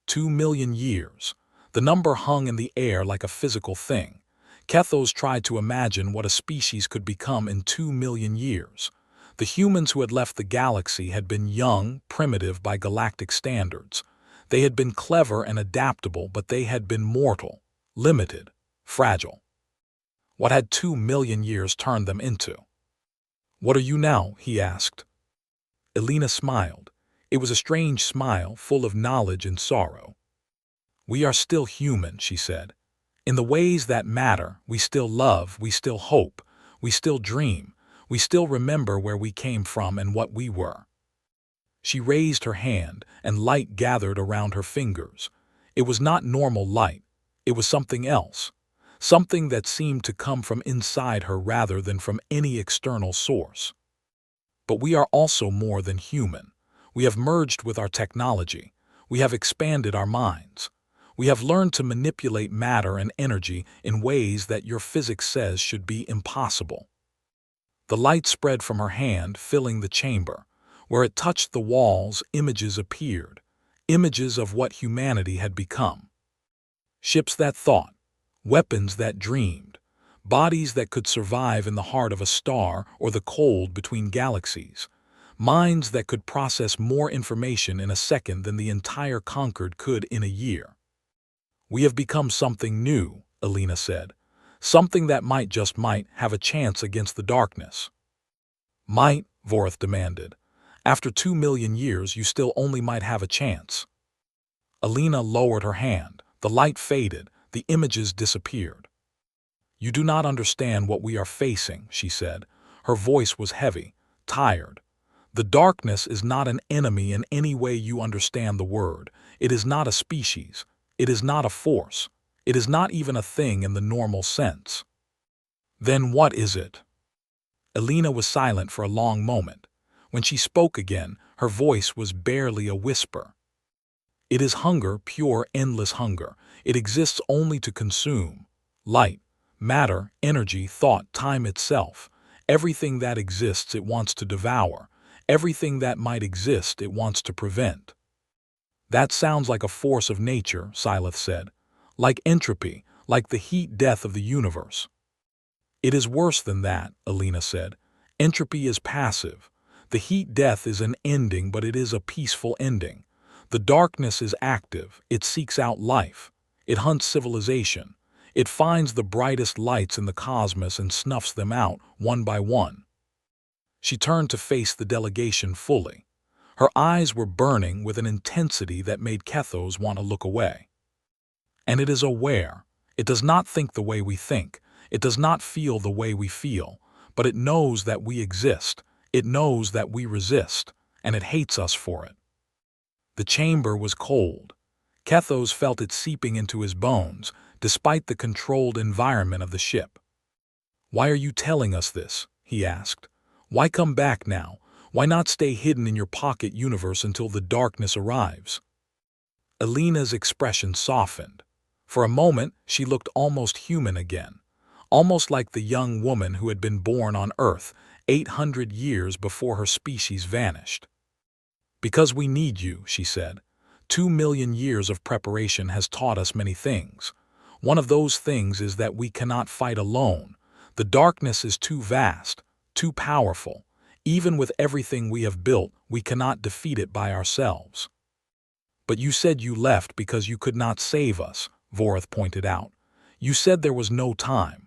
2 million years. The number hung in the air like a physical thing. Kethos tried to imagine what a species could become in 2 million years. The humans who had left the galaxy had been young, primitive by galactic standards. They had been clever and adaptable, but they had been mortal, limited, fragile. What had 2 million years turned them into? "What are you now?" he asked. Elina smiled. It was a strange smile, full of knowledge and sorrow. "We are still human," she said. "In the ways that matter, we still love, we still hope, we still dream, we still remember where we came from and what we were." She raised her hand, and light gathered around her fingers. It was not normal light. It was something else. Something that seemed to come from inside her rather than from any external source. "But we are also more than human. We have merged with our technology. We have expanded our minds. We have learned to manipulate matter and energy in ways that your physics says should be impossible." The light spread from her hand, filling the chamber. Where it touched the walls, images appeared. Images of what humanity had become. Ships that thought. Weapons that dreamed. Bodies that could survive in the heart of a star or the cold between galaxies. Minds that could process more information in a second than the entire Conquered could in a year. "We have become something new," Elina said. "Something that might, just might, have a chance against the darkness." "Might?" Morvathy demanded. "After 2 million years, you still only might have a chance." Elina lowered her hand. The light faded. The images disappeared. "You do not understand what we are facing," she said. Her voice was heavy, tired. "The darkness is not an enemy in any way you understand the word. It is not a species. It is not a force. It is not even a thing in the normal sense." "Then what is it?" Elina was silent for a long moment. When she spoke again, her voice was barely a whisper. "It is hunger, pure, endless hunger. It exists only to consume. Light, matter, energy, thought, time itself. Everything that exists it wants to devour. Everything that might exist it wants to prevent." "That sounds like a force of nature," Syleth said. "Like entropy, like the heat death of the universe." "It is worse than that," Elina said. "Entropy is passive. The heat death is an ending, but it is a peaceful ending. The darkness is active. It seeks out life. It hunts civilization. It finds the brightest lights in the cosmos and snuffs them out, one by one." She turned to face the delegation fully. Her eyes were burning with an intensity that made Kethos want to look away. "And it is aware. It does not think the way we think. It does not feel the way we feel. but it knows that we exist, it knows that we resist, and it hates us for it. The chamber was cold. Kethos felt it seeping into his bones, despite the controlled environment of the ship. "Why are you telling us this?" he asked. "Why come back now? Why not stay hidden in your pocket universe until the darkness arrives?" Elina's expression softened. For a moment, she looked almost human again, almost like the young woman who had been born on Earth 800 years before her species vanished. "Because we need you," she said. 2 million years of preparation has taught us many things. One of those things is that we cannot fight alone. The darkness is too vast, too powerful. Even with everything we have built, we cannot defeat it by ourselves." "But you said you left because you could not save us," Morvathy pointed out. "You said there was no time."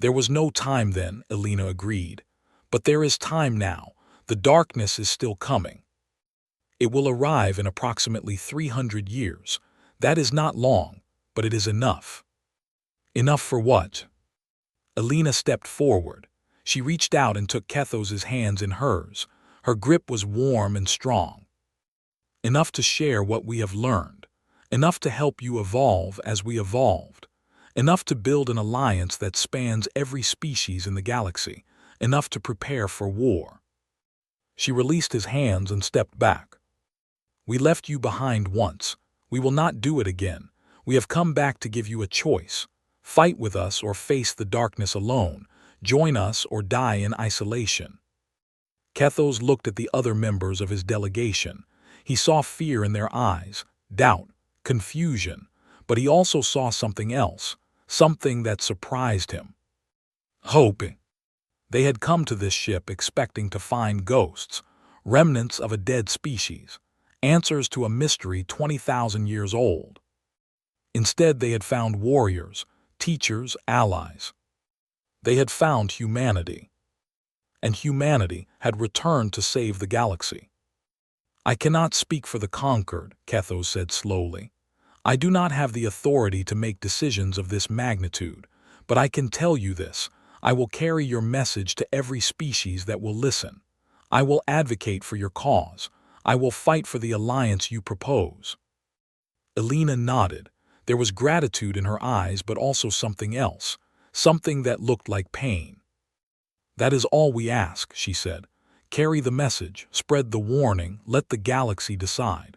"There was no time then," Elina agreed. "But there is time now. The darkness is still coming. It will arrive in approximately 300 years. That is not long, but it is enough." "Enough for what?" Elina stepped forward. She reached out and took Kethos's hands in hers. Her grip was warm and strong. "Enough to share what we have learned. Enough to help you evolve as we evolved. Enough to build an alliance that spans every species in the galaxy. Enough to prepare for war." She released his hands and stepped back. "We left you behind once. We will not do it again. We have come back to give you a choice. Fight with us or face the darkness alone. Join us or die in isolation." Kethos looked at the other members of his delegation. He saw fear in their eyes, doubt, confusion, but he also saw something else, something that surprised him. Hope. They had come to this ship expecting to find ghosts, remnants of a dead species, answers to a mystery 20,000 years old. Instead, they had found warriors, teachers, allies. They had found humanity. And humanity had returned to save the galaxy. "I cannot speak for the conquered," Kethos said slowly. "I do not have the authority to make decisions of this magnitude, but I can tell you this. I will carry your message to every species that will listen. I will advocate for your cause. I will fight for the alliance you propose." Elina nodded. There was gratitude in her eyes, but also something else, something that looked like pain. "That is all we ask," she said. "Carry the message, spread the warning, let the galaxy decide."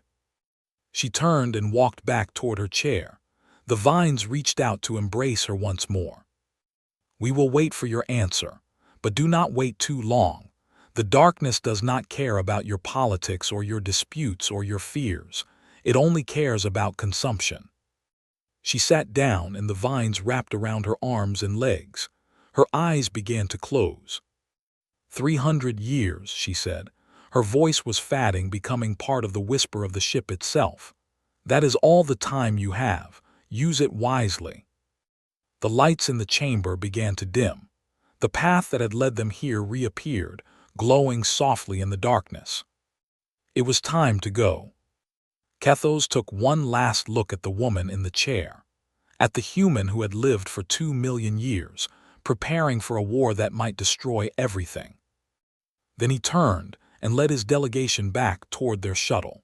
She turned and walked back toward her chair. The vines reached out to embrace her once more. "We will wait for your answer, but do not wait too long. The darkness does not care about your politics or your disputes or your fears. It only cares about consumption." She sat down and the vines wrapped around her arms and legs. Her eyes began to close. 300 years, she said. Her voice was fading, becoming part of the whisper of the ship itself. "That is all the time you have. Use it wisely." The lights in the chamber began to dim. The path that had led them here reappeared, glowing softly in the darkness. It was time to go. Kethos took one last look at the woman in the chair, at the human who had lived for 2 million years, preparing for a war that might destroy everything. Then he turned and led his delegation back toward their shuttle.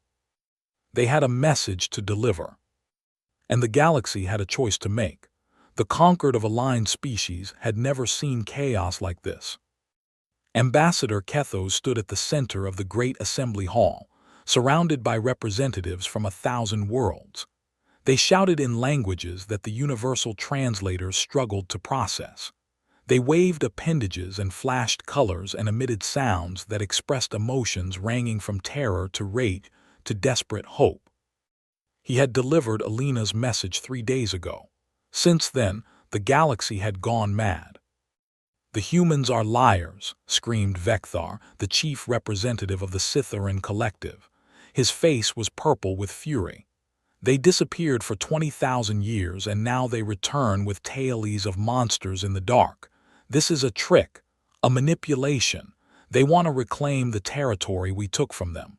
They had a message to deliver. And the galaxy had a choice to make. The conquered of aligned species had never seen chaos like this. Ambassador Kethos stood at the center of the great assembly hall, surrounded by representatives from 1,000 worlds. They shouted in languages that the universal translators struggled to process. They waved appendages and flashed colors and emitted sounds that expressed emotions ranging from terror to rage to desperate hope. He had delivered Elina's message 3 days ago. Since then, the galaxy had gone mad. "The humans are liars," screamed Vecthar, the chief representative of the Siththerin collective. His face was purple with fury. "They disappeared for 20,000 years and now they return with tailies of monsters in the dark. This is a trick, a manipulation. They want to reclaim the territory we took from them."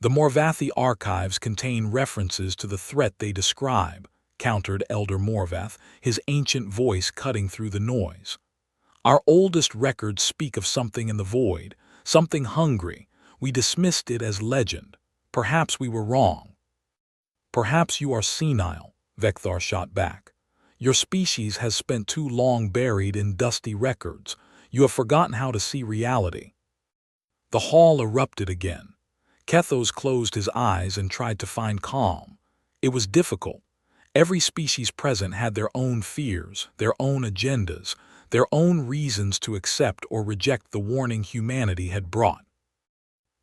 "The Morvathy archives contain references to the threat they describe," countered Elder Morvathy, his ancient voice cutting through the noise. Our oldest records speak of something in the void, something hungry. We dismissed it as legend. Perhaps we were wrong. Perhaps you are senile, Vecthar shot back. Your species has spent too long buried in dusty records. You have forgotten how to see reality. The hall erupted again. Kethos closed his eyes and tried to find calm. It was difficult. Every species present had their own fears, their own agendas, their own reasons to accept or reject the warning humanity had brought.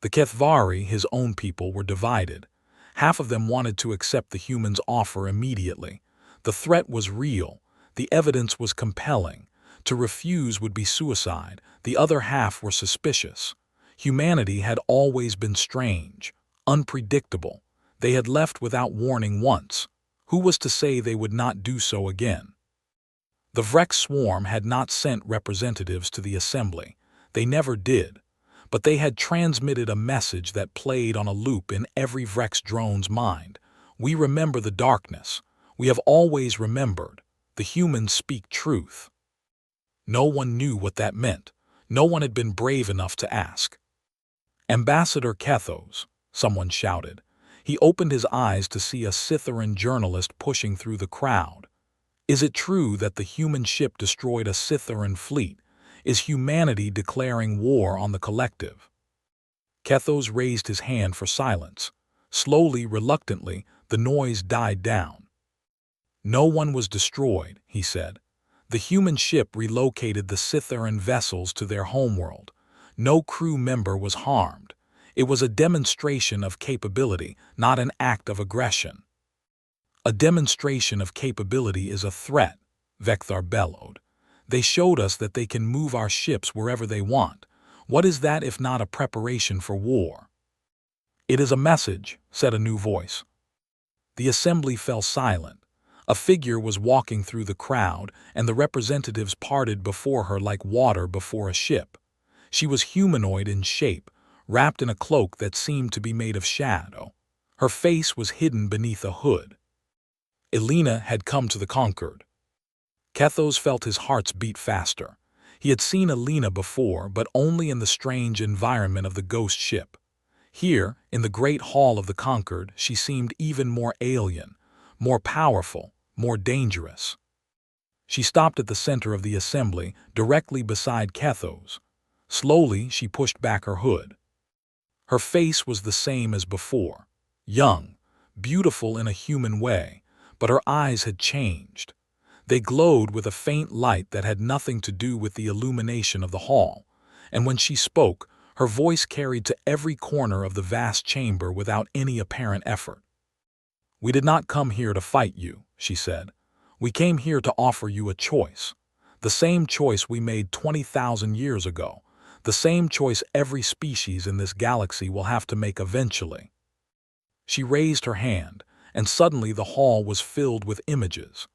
The Kathari, his own people, were divided. Half of them wanted to accept the humans' offer immediately. The threat was real. The evidence was compelling. To refuse would be suicide. The other half were suspicious. Humanity had always been strange, unpredictable. They had left without warning once. Who was to say they would not do so again? The Vrex swarm had not sent representatives to the assembly. They never did. But they had transmitted a message that played on a loop in every Vrex drone's mind. We remember the darkness. We have always remembered. The humans speak truth. No one knew what that meant. No one had been brave enough to ask. Ambassador Kethos, someone shouted. He opened his eyes to see a Siththerin journalist pushing through the crowd. Is it true that the human ship destroyed a Siththerin fleet? Is humanity declaring war on the collective? Kethos raised his hand for silence. Slowly, reluctantly, the noise died down. No one was destroyed, he said. The human ship relocated the Siththerin vessels to their homeworld. No crew member was harmed. It was a demonstration of capability, not an act of aggression. A demonstration of capability is a threat, Vecthar bellowed. They showed us that they can move our ships wherever they want. What is that if not a preparation for war? It is a message, said a new voice. The assembly fell silent. A figure was walking through the crowd, and the representatives parted before her like water before a ship. She was humanoid in shape, wrapped in a cloak that seemed to be made of shadow. Her face was hidden beneath a hood. Elina had come to the conquered. Kethos felt his heart beat faster. He had seen Elina before, but only in the strange environment of the ghost ship. Here, in the great hall of the conquered, she seemed even more alien, more powerful, more dangerous. She stopped at the center of the assembly, directly beside Kethos. Slowly, she pushed back her hood. Her face was the same as before, young, beautiful in a human way, but her eyes had changed. They glowed with a faint light that had nothing to do with the illumination of the hall, and when she spoke, her voice carried to every corner of the vast chamber without any apparent effort. "We did not come here to fight you," she said. "We came here to offer you a choice. The same choice we made 20,000 years ago. The same choice every species in this galaxy will have to make eventually." She raised her hand, and suddenly the hall was filled with images.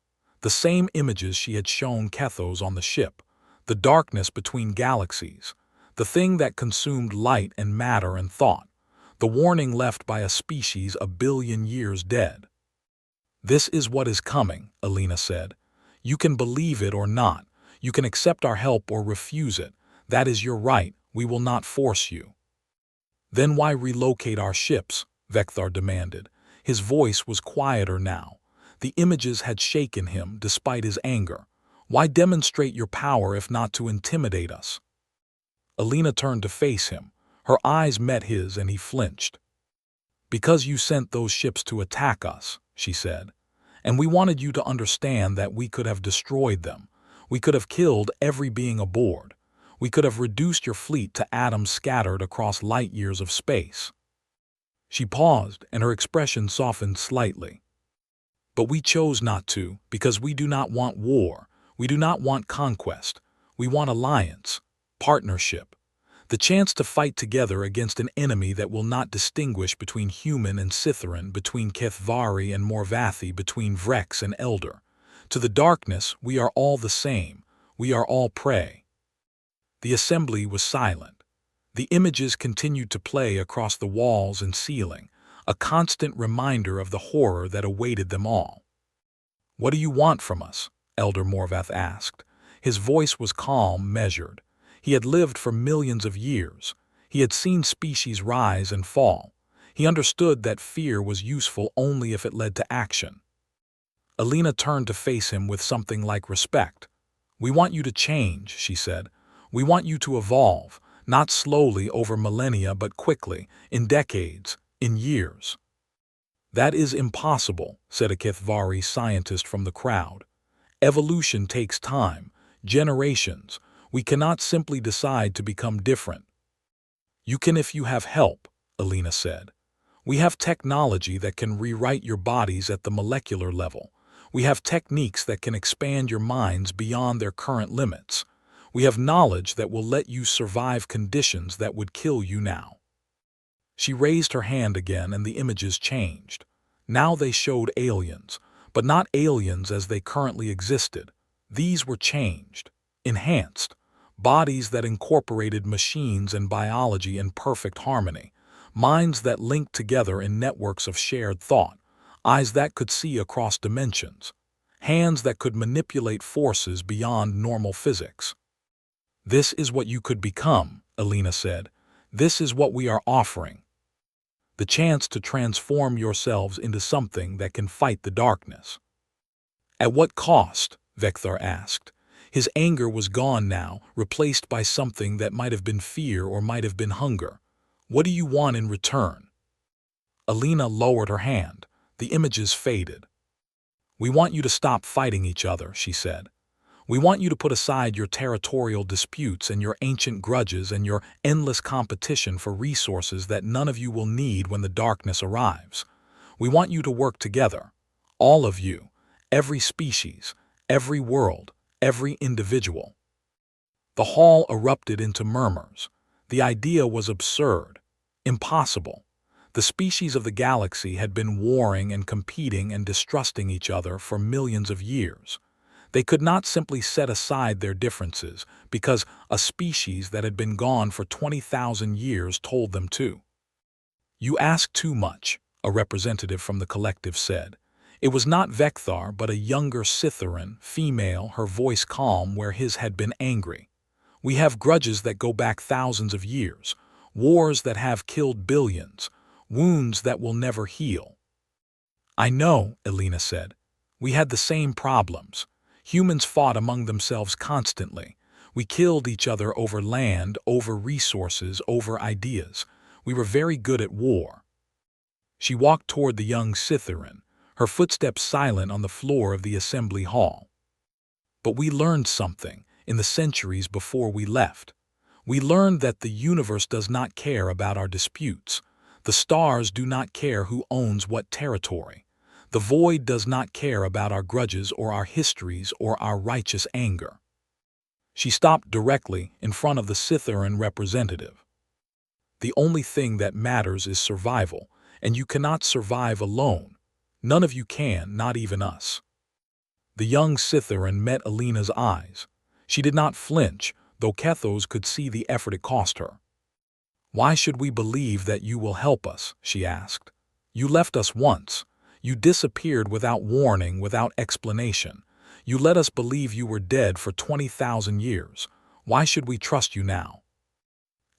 The same images she had shown Kethos on the ship. The darkness between galaxies. The thing that consumed light and matter and thought. The warning left by a species a billion years dead. "This is what is coming," Elina said. "You can believe it or not. You can accept our help or refuse it. That is your right. We will not force you." "Then why relocate our ships?" Vecthar demanded. His voice was quieter now. The images had shaken him despite his anger. "Why demonstrate your power if not to intimidate us?" Elina turned to face him. Her eyes met his and he flinched. "Because you sent those ships to attack us," she said. "And we wanted you to understand that we could have destroyed them. We could have killed every being aboard. We could have reduced your fleet to atoms scattered across light years of space." She paused, and her expression softened slightly. "But we chose not to, because we do not want war. We do not want conquest. We want alliance, partnership. The chance to fight together against an enemy that will not distinguish between human and Siththerin, between Kathari and Morvathy, between Vrex and Elder. To the darkness, we are all the same. We are all prey." The assembly was silent. The images continued to play across the walls and ceiling, a constant reminder of the horror that awaited them all. "What do you want from us?" Elder Morvathy asked. His voice was calm, measured. He had lived for millions of years. He had seen species rise and fall. He understood that fear was useful only if it led to action. Elina turned to face him with something like respect. "We want you to change," she said. "We want you to evolve, not slowly over millennia but quickly, in decades, in years." "That is impossible," said a Kathari scientist from the crowd. "Evolution takes time, generations. We cannot simply decide to become different." "You can if you have help," Elina said. "We have technology that can rewrite your bodies at the molecular level. We have techniques that can expand your minds beyond their current limits. We have knowledge that will let you survive conditions that would kill you now." She raised her hand again and the images changed. Now they showed aliens, but not aliens as they currently existed. These were changed, enhanced, bodies that incorporated machines and biology in perfect harmony, minds that linked together in networks of shared thought, eyes that could see across dimensions, hands that could manipulate forces beyond normal physics. "This is what you could become," Elina said. "This is what we are offering. The chance to transform yourselves into something that can fight the darkness." "At what cost?" Vecthar asked. His anger was gone now, replaced by something that might have been fear or might have been hunger. "What do you want in return?" Elina lowered her hand. The images faded. "We want you to stop fighting each other," she said. "We want you to put aside your territorial disputes and your ancient grudges and your endless competition for resources that none of you will need when the darkness arrives. We want you to work together. All of you, every species, every world, every individual." The hall erupted into murmurs. The idea was absurd, impossible. The species of the galaxy had been warring and competing and distrusting each other for millions of years. They could not simply set aside their differences because a species that had been gone for 20,000 years told them to. "You ask too much," a representative from the collective said. It was not Vecthar but a younger Siththerin, female, her voice calm where his had been angry. "We have grudges that go back thousands of years, wars that have killed billions, wounds that will never heal." "I know," Elina said. "We had the same problems. Humans fought among themselves constantly. We killed each other over land, over resources, over ideas. We were very good at war." She walked toward the young Siththerin, her footsteps silent on the floor of the assembly hall. "But we learned something in the centuries before we left. We learned that the universe does not care about our disputes. The stars do not care who owns what territory. The void does not care about our grudges or our histories or our righteous anger." She stopped directly in front of the Siththerin representative. "The only thing that matters is survival, and you cannot survive alone. None of you can, not even us." The young Siththerin met Elina's eyes. She did not flinch, though Kethos could see the effort it cost her. "Why should we believe that you will help us?" she asked. "You left us once. You disappeared without warning, without explanation. You let us believe you were dead for 20,000 years. Why should we trust you now?"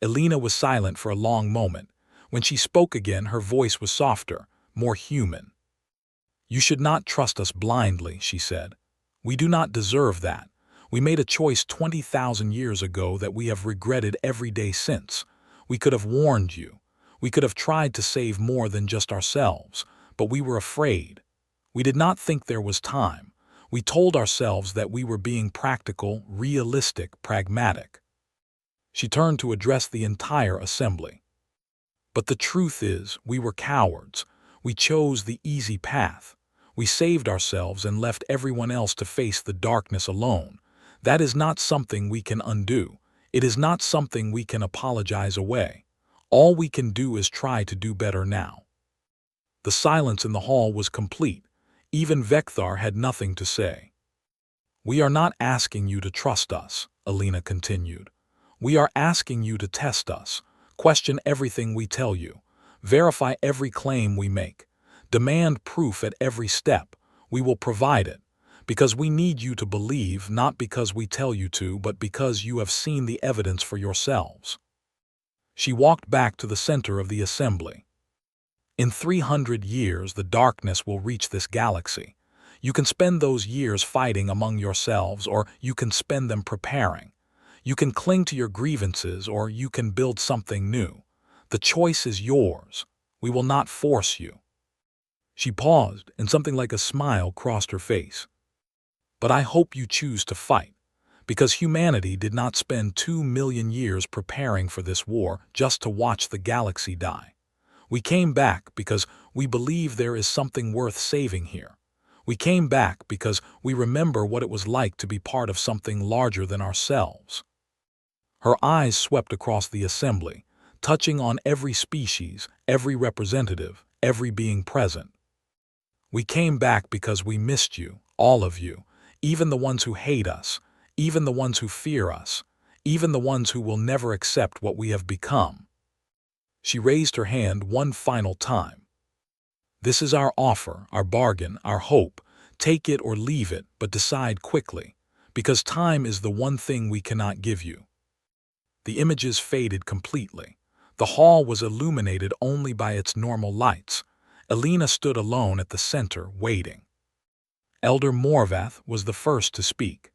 Elina was silent for a long moment. When she spoke again, her voice was softer, more human. "You should not trust us blindly," she said. "We do not deserve that. We made a choice 20,000 years ago that we have regretted every day since. We could have warned you. We could have tried to save more than just ourselves, but we were afraid. We did not think there was time. We told ourselves that we were being practical, realistic, pragmatic." She turned to address the entire assembly. "But the truth is, we were cowards. We chose the easy path. We saved ourselves and left everyone else to face the darkness alone. That is not something we can undo. It is not something we can apologize away. All we can do is try to do better now." The silence in the hall was complete. Even Vecthar had nothing to say. "We are not asking you to trust us," Elina continued. "We are asking you to test us. Question everything we tell you. Verify every claim we make. Demand proof at every step. We will provide it. Because we need you to believe, not because we tell you to, but because you have seen the evidence for yourselves. She walked back to the center of the assembly. In 300 years, the darkness will reach this galaxy. You can spend those years fighting among yourselves, or you can spend them preparing. You can cling to your grievances, or you can build something new. The choice is yours. We will not force you. She paused, and something like a smile crossed her face. But I hope you choose to fight, because humanity did not spend 2 million years preparing for this war just to watch the galaxy die. We came back because we believe there is something worth saving here. We came back because we remember what it was like to be part of something larger than ourselves. Her eyes swept across the assembly, touching on every species, every representative, every being present. We came back because we missed you, all of you, even the ones who hate us, even the ones who fear us, even the ones who will never accept what we have become. She raised her hand one final time. This is our offer, our bargain, our hope. Take it or leave it, but decide quickly, because time is the one thing we cannot give you. The images faded completely. The hall was illuminated only by its normal lights. Elina stood alone at the center, waiting. Elder Morvathy was the first to speak.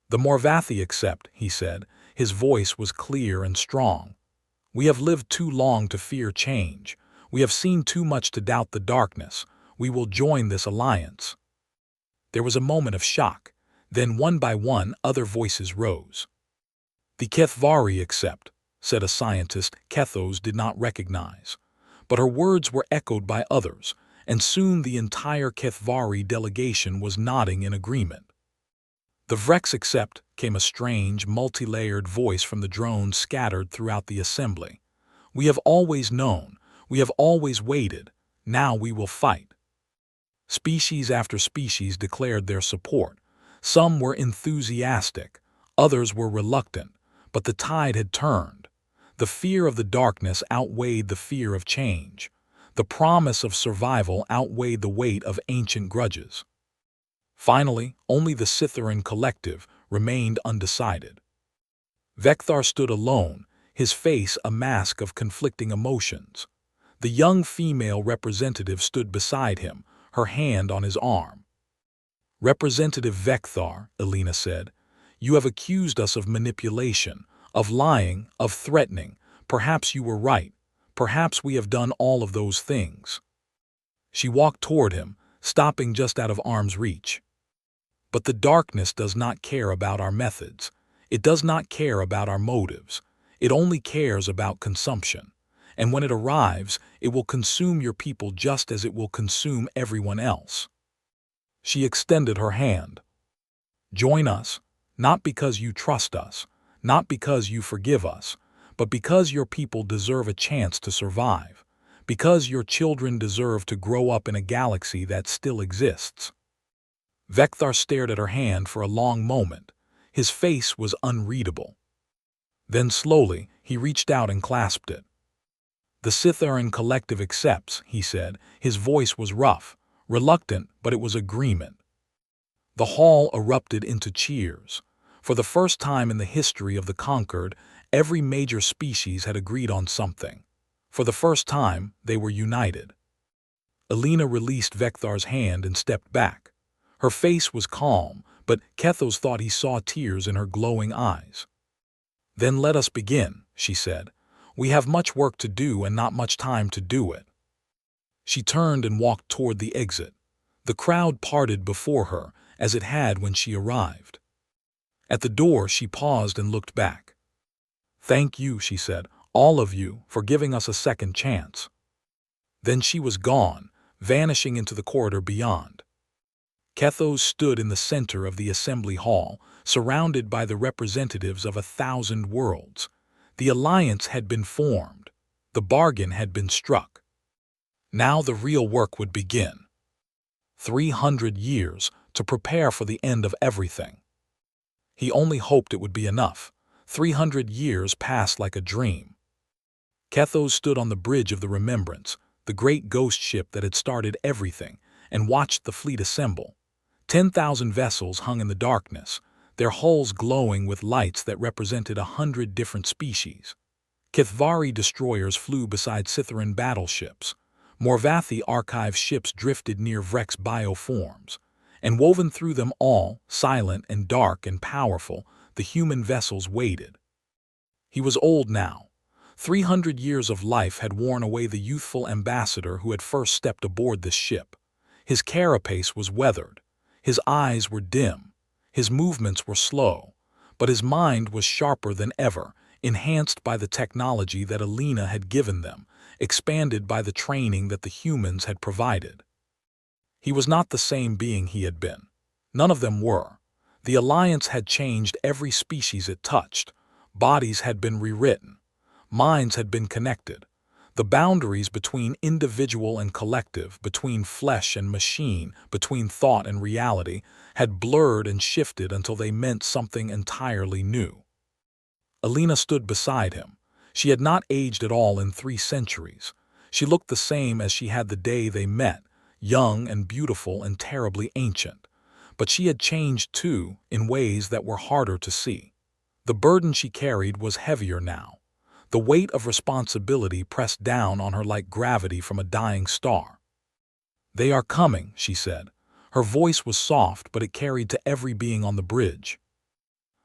The Morvathy accept, he said. His voice was clear and strong. We have lived too long to fear change. We have seen too much to doubt the darkness. We will join this alliance. There was a moment of shock. Then one by one other voices rose. The Kathari accept, said a scientist Kethos did not recognize. But her words were echoed by others, and soon the entire Kathari delegation was nodding in agreement. The Vrex accept came a strange, multi-layered voice from the drones scattered throughout the assembly. We have always known, we have always waited, now we will fight. Species after species declared their support. Some were enthusiastic, others were reluctant, but the tide had turned. The fear of the darkness outweighed the fear of change. The promise of survival outweighed the weight of ancient grudges. Finally, only the Siththerin collective remained undecided. Vecthar stood alone, his face a mask of conflicting emotions. The young female representative stood beside him, her hand on his arm. Representative Vecthar, Elina said, you have accused us of manipulation, of lying, of threatening. Perhaps you were right. Perhaps we have done all of those things. She walked toward him, stopping just out of arm's reach. But the darkness does not care about our methods. It does not care about our motives. It only cares about consumption. And when it arrives, it will consume your people just as it will consume everyone else. She extended her hand. Join us, not because you trust us, not because you forgive us, but because your people deserve a chance to survive, because your children deserve to grow up in a galaxy that still exists. Vecthar stared at her hand for a long moment. His face was unreadable. Then slowly, he reached out and clasped it. The Siththerin collective accepts, he said. His voice was rough, reluctant, but it was agreement. The hall erupted into cheers. For the first time in the history of the conquered, every major species had agreed on something. For the first time, they were united. Elina released Vecthar's hand and stepped back. Her face was calm, but Kethos thought he saw tears in her glowing eyes. Then let us begin, she said. We have much work to do and not much time to do it. She turned and walked toward the exit. The crowd parted before her, as it had when she arrived. At the door, she paused and looked back. Thank you, she said, all of you, for giving us a second chance. Then she was gone, vanishing into the corridor beyond. Kethos stood in the center of the assembly hall, surrounded by the representatives of 1,000 worlds. The alliance had been formed. The bargain had been struck. Now the real work would begin. 300 years to prepare for the end of everything. He only hoped it would be enough. 300 years passed like a dream. Kethos stood on the bridge of the Remembrance, the great ghost ship that had started everything, and watched the fleet assemble. 10,000 vessels hung in the darkness, their hulls glowing with lights that represented 100 different species. Kathari destroyers flew beside Siththerin battleships. Morvathy archive ships drifted near Vrex bioforms. And woven through them all, silent and dark and powerful, the human vessels waited. He was old now. 300 years of life had worn away the youthful ambassador who had first stepped aboard this ship. His carapace was weathered. His eyes were dim. His movements were slow. But his mind was sharper than ever, enhanced by the technology that Elina had given them, expanded by the training that the humans had provided. He was not the same being he had been. None of them were. The Alliance had changed every species it touched. Bodies had been rewritten. Minds had been connected. The boundaries between individual and collective, between flesh and machine, between thought and reality, had blurred and shifted until they meant something entirely new. Elina stood beside him. She had not aged at all in 3 centuries. She looked the same as she had the day they met, young and beautiful and terribly ancient. But she had changed too, in ways that were harder to see. The burden she carried was heavier now. The weight of responsibility pressed down on her like gravity from a dying star. "They are coming," she said. Her voice was soft, but it carried to every being on the bridge.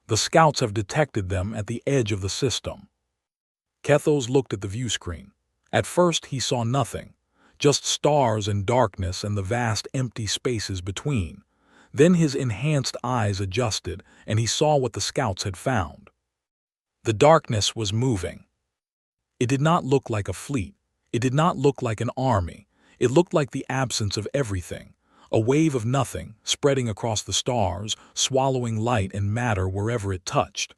"The scouts have detected them at the edge of the system." Kethos looked at the view screen. At first he saw nothing, just stars and darkness and the vast empty spaces between. Then his enhanced eyes adjusted, and he saw what the scouts had found. The darkness was moving. It did not look like a fleet. It did not look like an army. It looked like the absence of everything, a wave of nothing, spreading across the stars, swallowing light and matter wherever it touched.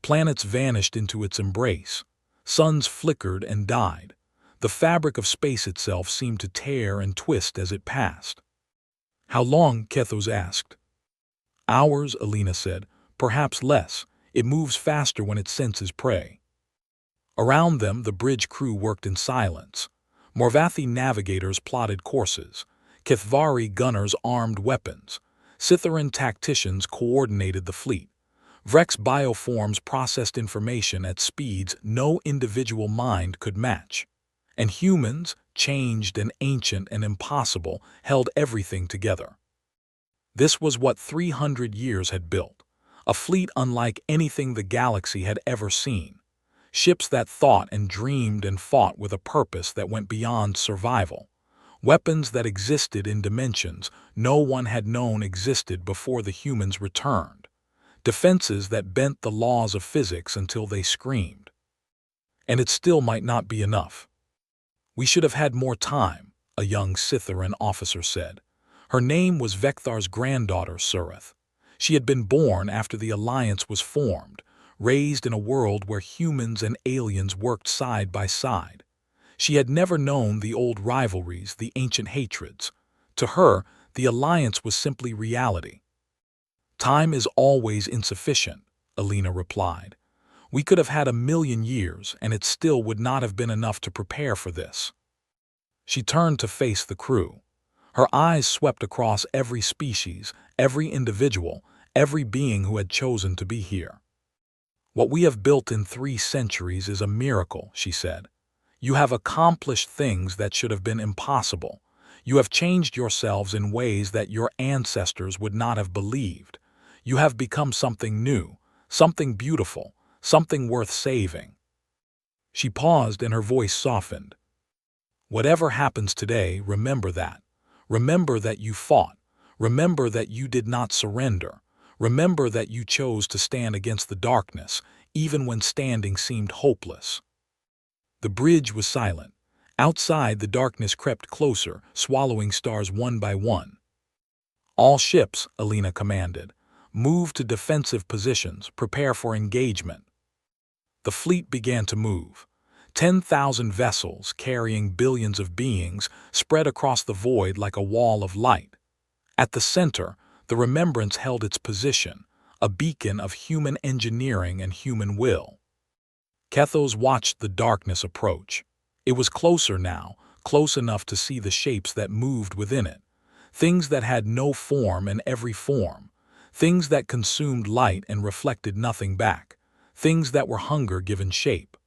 Planets vanished into its embrace. Suns flickered and died. The fabric of space itself seemed to tear and twist as it passed. "How long?" Kethos asked. "Hours," Elina said. "Perhaps less. It moves faster when it senses prey." Around them, the bridge crew worked in silence. Morvathy navigators plotted courses. Kathari gunners armed weapons. Siththerin tacticians coordinated the fleet. Vrex bioforms processed information at speeds no individual mind could match. And humans, changed and ancient and impossible, held everything together. This was what 300 years had built. A fleet unlike anything the galaxy had ever seen. Ships that thought and dreamed and fought with a purpose that went beyond survival. Weapons that existed in dimensions no one had known existed before the humans returned. Defenses that bent the laws of physics until they screamed. And it still might not be enough. "We should have had more time," a young Siththerin officer said. Her name was Vekthar's granddaughter, Surith. She had been born after the Alliance was formed, raised in a world where humans and aliens worked side by side. She had never known the old rivalries, the ancient hatreds. To her, the Alliance was simply reality. "Time is always insufficient," Elina replied. "We could have had 1,000,000 years, and it still would not have been enough to prepare for this." She turned to face the crew. Her eyes swept across every species, every individual, every being who had chosen to be here. "What we have built in 3 centuries is a miracle," she said. "You have accomplished things that should have been impossible. You have changed yourselves in ways that your ancestors would not have believed. You have become something new, something beautiful, something worth saving." She paused and her voice softened. "Whatever happens today, remember that. Remember that you fought. Remember that you did not surrender. Remember that you chose to stand against the darkness, even when standing seemed hopeless." The bridge was silent. Outside, the darkness crept closer, swallowing stars one by one. "All ships," Elina commanded. "Move to defensive positions, prepare for engagement." The fleet began to move. 10,000 vessels, carrying billions of beings, spread across the void like a wall of light. At the center, the Remembrance held its position, a beacon of human engineering and human will. Kethos watched the darkness approach. It was closer now, close enough to see the shapes that moved within it. things that had no form and every form, things that consumed light and reflected nothing back, things that were hunger given shape.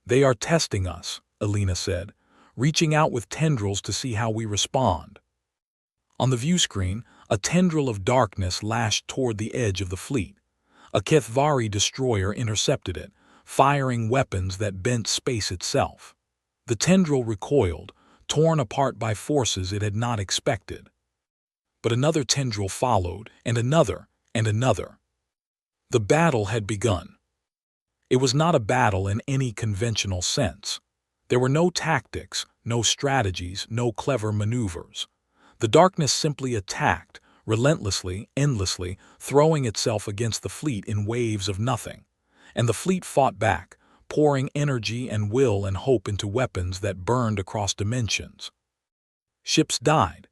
"They are testing us," Elina said, "reaching out with tendrils to see how we respond." On the view screen, a tendril of darkness lashed toward the edge of the fleet. A Kathari destroyer intercepted it, firing weapons that bent space itself. The tendril recoiled, torn apart by forces it had not expected. But another tendril followed, and another, and another. The battle had begun. It was not a battle in any conventional sense. There were no tactics, no strategies, no clever maneuvers. The darkness simply attacked, relentlessly, endlessly, throwing itself against the fleet in waves of nothing. And the fleet fought back, pouring energy and will and hope into weapons that burned across dimensions. Ships died.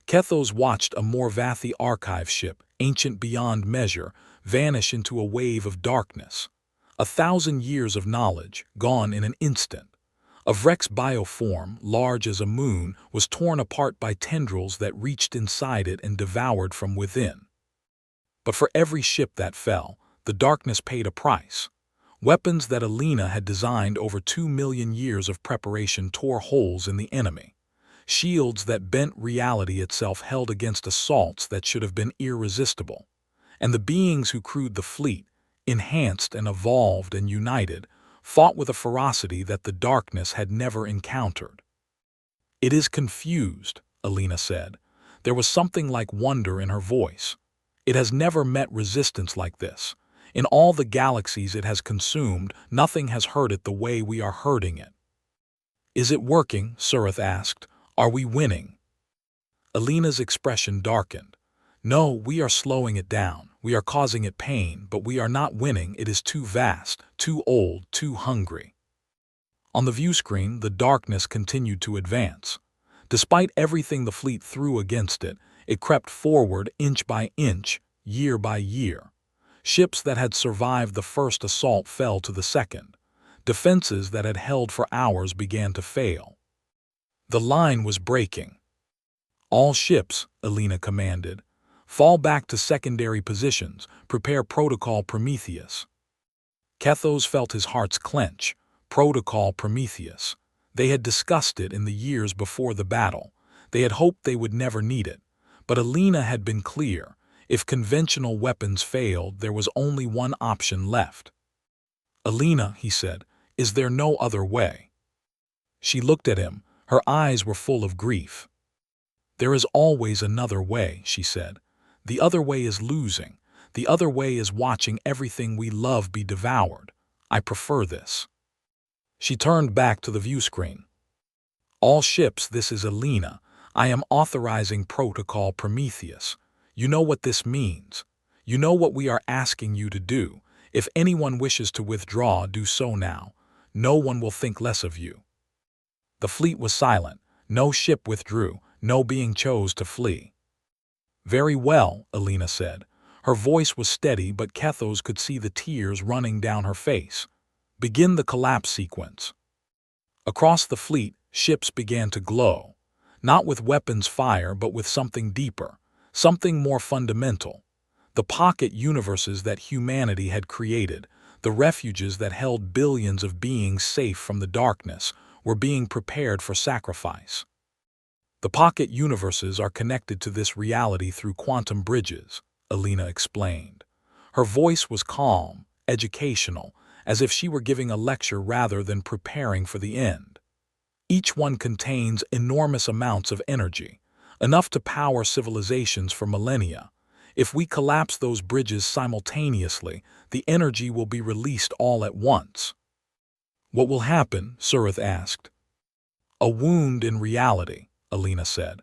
Kethos watched a Morvathy archive ship, ancient beyond measure, vanish into a wave of darkness. 1,000 years of knowledge, gone in an instant. A Vrex bioform, large as a moon, was torn apart by tendrils that reached inside it and devoured from within. But for every ship that fell, the darkness paid a price. Weapons that Elina had designed over 2 million years of preparation tore holes in the enemy. Shields that bent reality itself held against assaults that should have been irresistible. And the beings who crewed the fleet, enhanced and evolved and united, fought with a ferocity that the darkness had never encountered. "It is confused," Elina said. There was something like wonder in her voice. "It has never met resistance like this. In all the galaxies it has consumed, nothing has hurt it the way we are hurting it." "Is it working?" Surith asked. "Are we winning?" Elina's expression darkened. "No, we are slowing it down. We are causing it pain, but we are not winning. It is too vast, too old, too hungry." On the view screen, the darkness continued to advance. Despite everything the fleet threw against it, it crept forward inch by inch, year by year. Ships that had survived the first assault fell to the second. Defenses that had held for hours began to fail. The line was breaking. "All ships," Elina commanded, "fall back to secondary positions. Prepare Protocol Prometheus." Kethos felt his heart clench. Protocol Prometheus. They had discussed it in the years before the battle. They had hoped they would never need it. But Elina had been clear. If conventional weapons failed, there was only one option left. "Elina," he said, "is there no other way?" She looked at him. Her eyes were full of grief. "There is always another way," she said. "The other way is losing. The other way is watching everything we love be devoured. I prefer this." She turned back to the view screen. "All ships, this is Elina. I am authorizing Protocol Prometheus. You know what this means. You know what we are asking you to do. If anyone wishes to withdraw, do so now. No one will think less of you." The fleet was silent. No ship withdrew. No being chose to flee. "Very well," Elina said. Her voice was steady, but Kethos could see the tears running down her face. "Begin the collapse sequence." Across the fleet, ships began to glow. Not with weapons fire, but with something deeper. Something more fundamental. The pocket universes that humanity had created, the refuges that held billions of beings safe from the darkness, were being prepared for sacrifice. "The pocket universes are connected to this reality through quantum bridges," Elina explained. Her voice was calm, educational, as if she were giving a lecture rather than preparing for the end. "Each one contains enormous amounts of energy, enough to power civilizations for millennia. If we collapse those bridges simultaneously, the energy will be released all at once." "What will happen?" Surith asked. "A wound in reality," Elina said.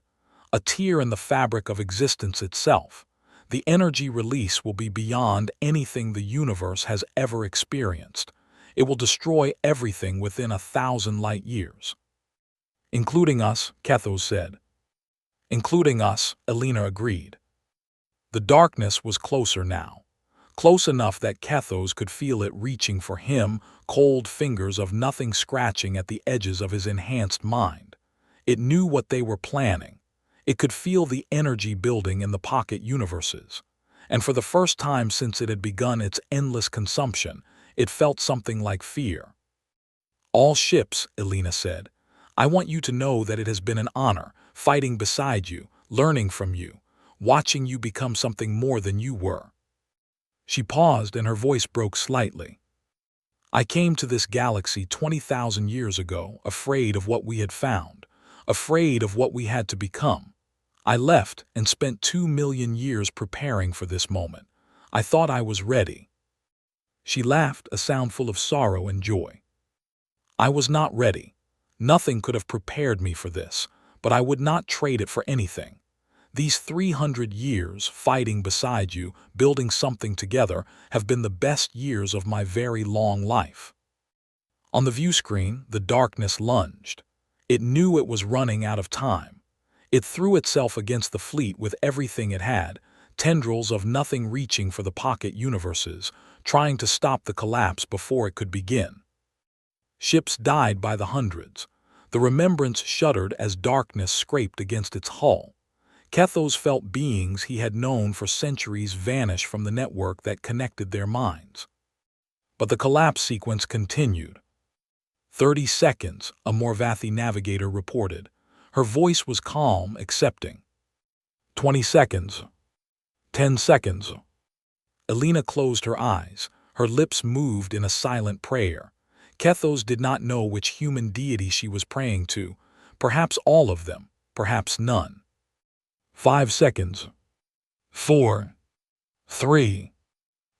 "A tear in the fabric of existence itself. The energy release will be beyond anything the universe has ever experienced. It will destroy everything within 1,000 light years." "Including us," Kethos said. "Including us," Elina agreed. The darkness was closer now. Close enough that Kethos could feel it reaching for him, cold fingers of nothing scratching at the edges of his enhanced mind. It knew what they were planning. It could feel the energy building in the pocket universes. And for the first time since it had begun its endless consumption, it felt something like fear. "All ships," Elina said. "I want you to know that it has been an honor, fighting beside you, learning from you, watching you become something more than you were." She paused and her voice broke slightly. "I came to this galaxy 20,000 years ago, afraid of what we had found, afraid of what we had to become. I left and spent 2 million years preparing for this moment. I thought I was ready." She laughed, a sound full of sorrow and joy. "I was not ready. Nothing could have prepared me for this, but I would not trade it for anything. These 300 years, fighting beside you, building something together, have been the best years of my very long life." On the view screen, the darkness lunged. It knew it was running out of time. It threw itself against the fleet with everything it had, tendrils of nothing reaching for the pocket universes, trying to stop the collapse before it could begin. Ships died by the hundreds. The Remembrance shuddered as darkness scraped against its hull. Kethos felt beings he had known for centuries vanish from the network that connected their minds. But the collapse sequence continued. 30 seconds, a Morvathy navigator reported. Her voice was calm, accepting. 20 seconds. 10 seconds. Elina closed her eyes. Her lips moved in a silent prayer. Kethos did not know which human deity she was praying to. Perhaps all of them, perhaps none. 5 seconds. 4. 3.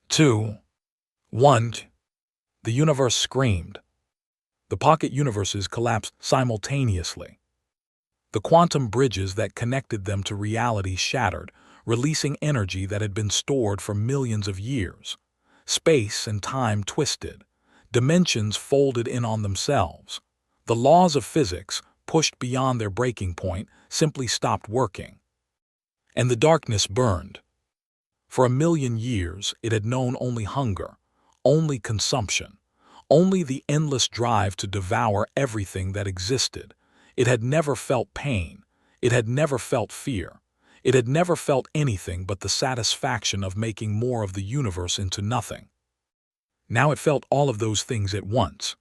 2. 1. The universe screamed. The pocket universes collapsed simultaneously. The quantum bridges that connected them to reality shattered, releasing energy that had been stored for millions of years. Space and time twisted. Dimensions folded in on themselves. The laws of physics, pushed beyond their breaking point, simply stopped working. And the darkness burned. For 1 million years, it had known only hunger, only consumption, only the endless drive to devour everything that existed. It had never felt pain. It had never felt fear. It had never felt anything but the satisfaction of making more of the universe into nothing. Now it felt all of those things at once.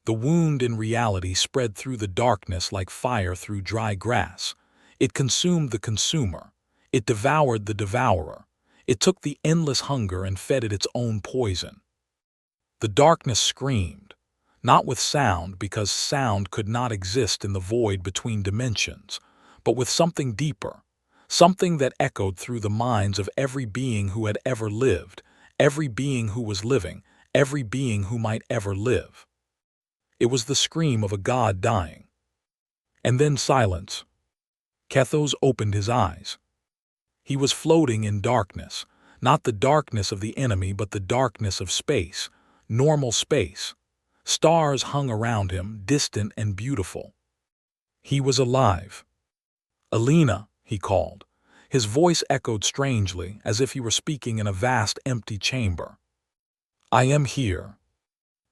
The wound in reality spread through the darkness like fire through dry grass. It consumed the consumer. It devoured the devourer. It took the endless hunger and fed it its own poison. The darkness screamed, not with sound because sound could not exist in the void between dimensions, but with something deeper, something that echoed through the minds of every being who had ever lived, every being who was living, every being who might ever live. It was the scream of a god dying. And then silence. Kethos opened his eyes. He was floating in darkness, not the darkness of the enemy but the darkness of space, normal space. Stars hung around him, distant and beautiful. He was alive. "Elina," he called. His voice echoed strangely, as if he were speaking in a vast empty chamber. "I am here."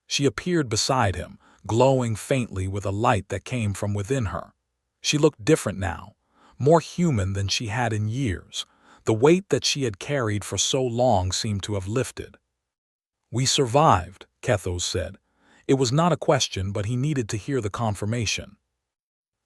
She appeared beside him, glowing faintly with a light that came from within her. She looked different now, more human than she had in years. The weight that she had carried for so long seemed to have lifted. "We survived," Kethos said. It was not a question, but he needed to hear the confirmation.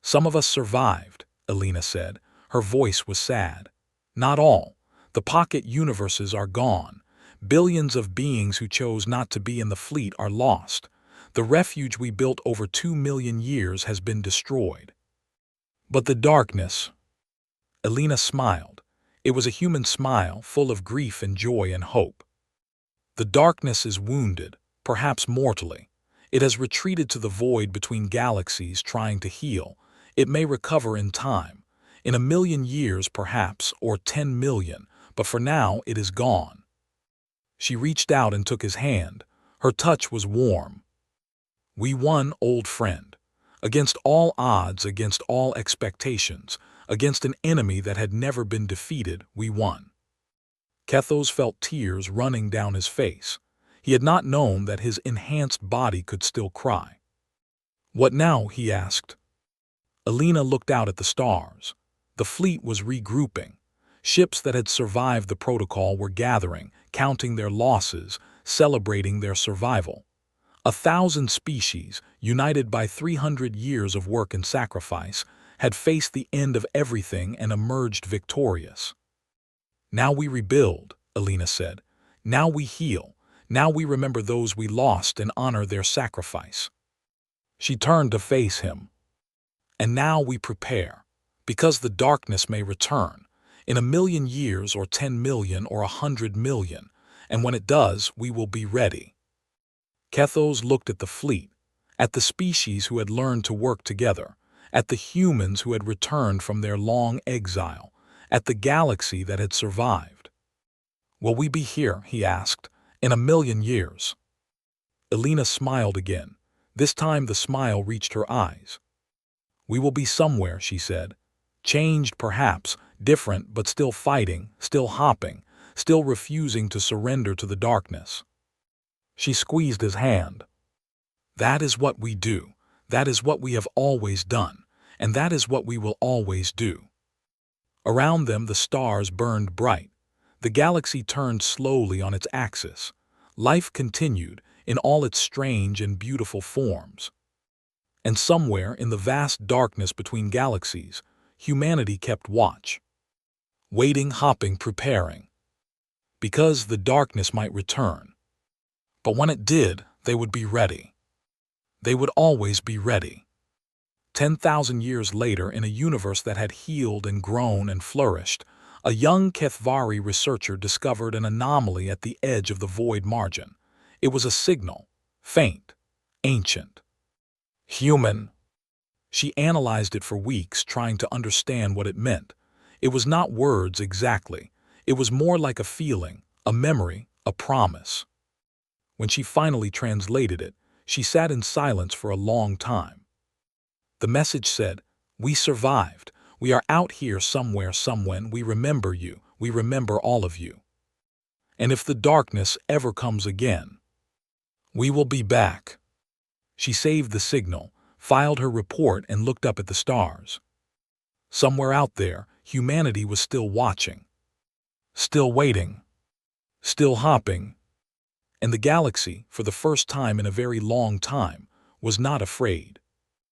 "Some of us survived," Elina said. Her voice was sad. "Not all. The pocket universes are gone. Billions of beings who chose not to be in the fleet are lost. The refuge we built over 2 million years has been destroyed." "But the darkness—" Elina smiled. It was a human smile, full of grief and joy and hope. "The darkness is wounded, perhaps mortally. It has retreated to the void between galaxies trying to heal. It may recover in time. In 1 million years perhaps, or 10 million, but for now it is gone." She reached out and took his hand. Her touch was warm. "We won, old friend. Against all odds, against all expectations, against an enemy that had never been defeated, we won." Kethos felt tears running down his face. He had not known that his enhanced body could still cry. "What now?" he asked. Elina looked out at the stars. The fleet was regrouping. Ships that had survived the protocol were gathering, counting their losses, celebrating their survival. 1,000 species, united by 300 years of work and sacrifice, had faced the end of everything and emerged victorious. "Now we rebuild," Elina said. "Now we heal. Now we remember those we lost and honor their sacrifice." She turned to face him. "And now we prepare, because the darkness may return, in 1,000,000 years or 10 million or 100 million, and when it does, we will be ready." Kethos looked at the fleet, at the species who had learned to work together, at the humans who had returned from their long exile, at the galaxy that had survived. "Will we be here," he asked, "in 1,000,000 years?" Elina smiled again. This time the smile reached her eyes. "We will be somewhere," she said. "Changed perhaps, different but still fighting, still hopping, still refusing to surrender to the darkness." She squeezed his hand. "That is what we do. That is what we have always done. And that is what we will always do." Around them the stars burned bright. The galaxy turned slowly on its axis. Life continued in all its strange and beautiful forms. And somewhere in the vast darkness between galaxies, humanity kept watch. Waiting, hopping, preparing. Because the darkness might return. But when it did, they would be ready. They would always be ready. 10,000 years later, in a universe that had healed and grown and flourished, a young Kathari researcher discovered an anomaly at the edge of the void margin. It was a signal, faint, ancient, human. She analyzed it for weeks, trying to understand what it meant. It was not words exactly. It was more like a feeling, a memory, a promise. When she finally translated it, she sat in silence for a long time. The message said, "We survived. We are out here somewhere, somewhen. We remember you. We remember all of you. And if the darkness ever comes again, we will be back." She saved the signal, filed her report, and looked up at the stars. Somewhere out there, humanity was still watching, still waiting, still hopping. And the galaxy, for the first time in a very long time, was not afraid.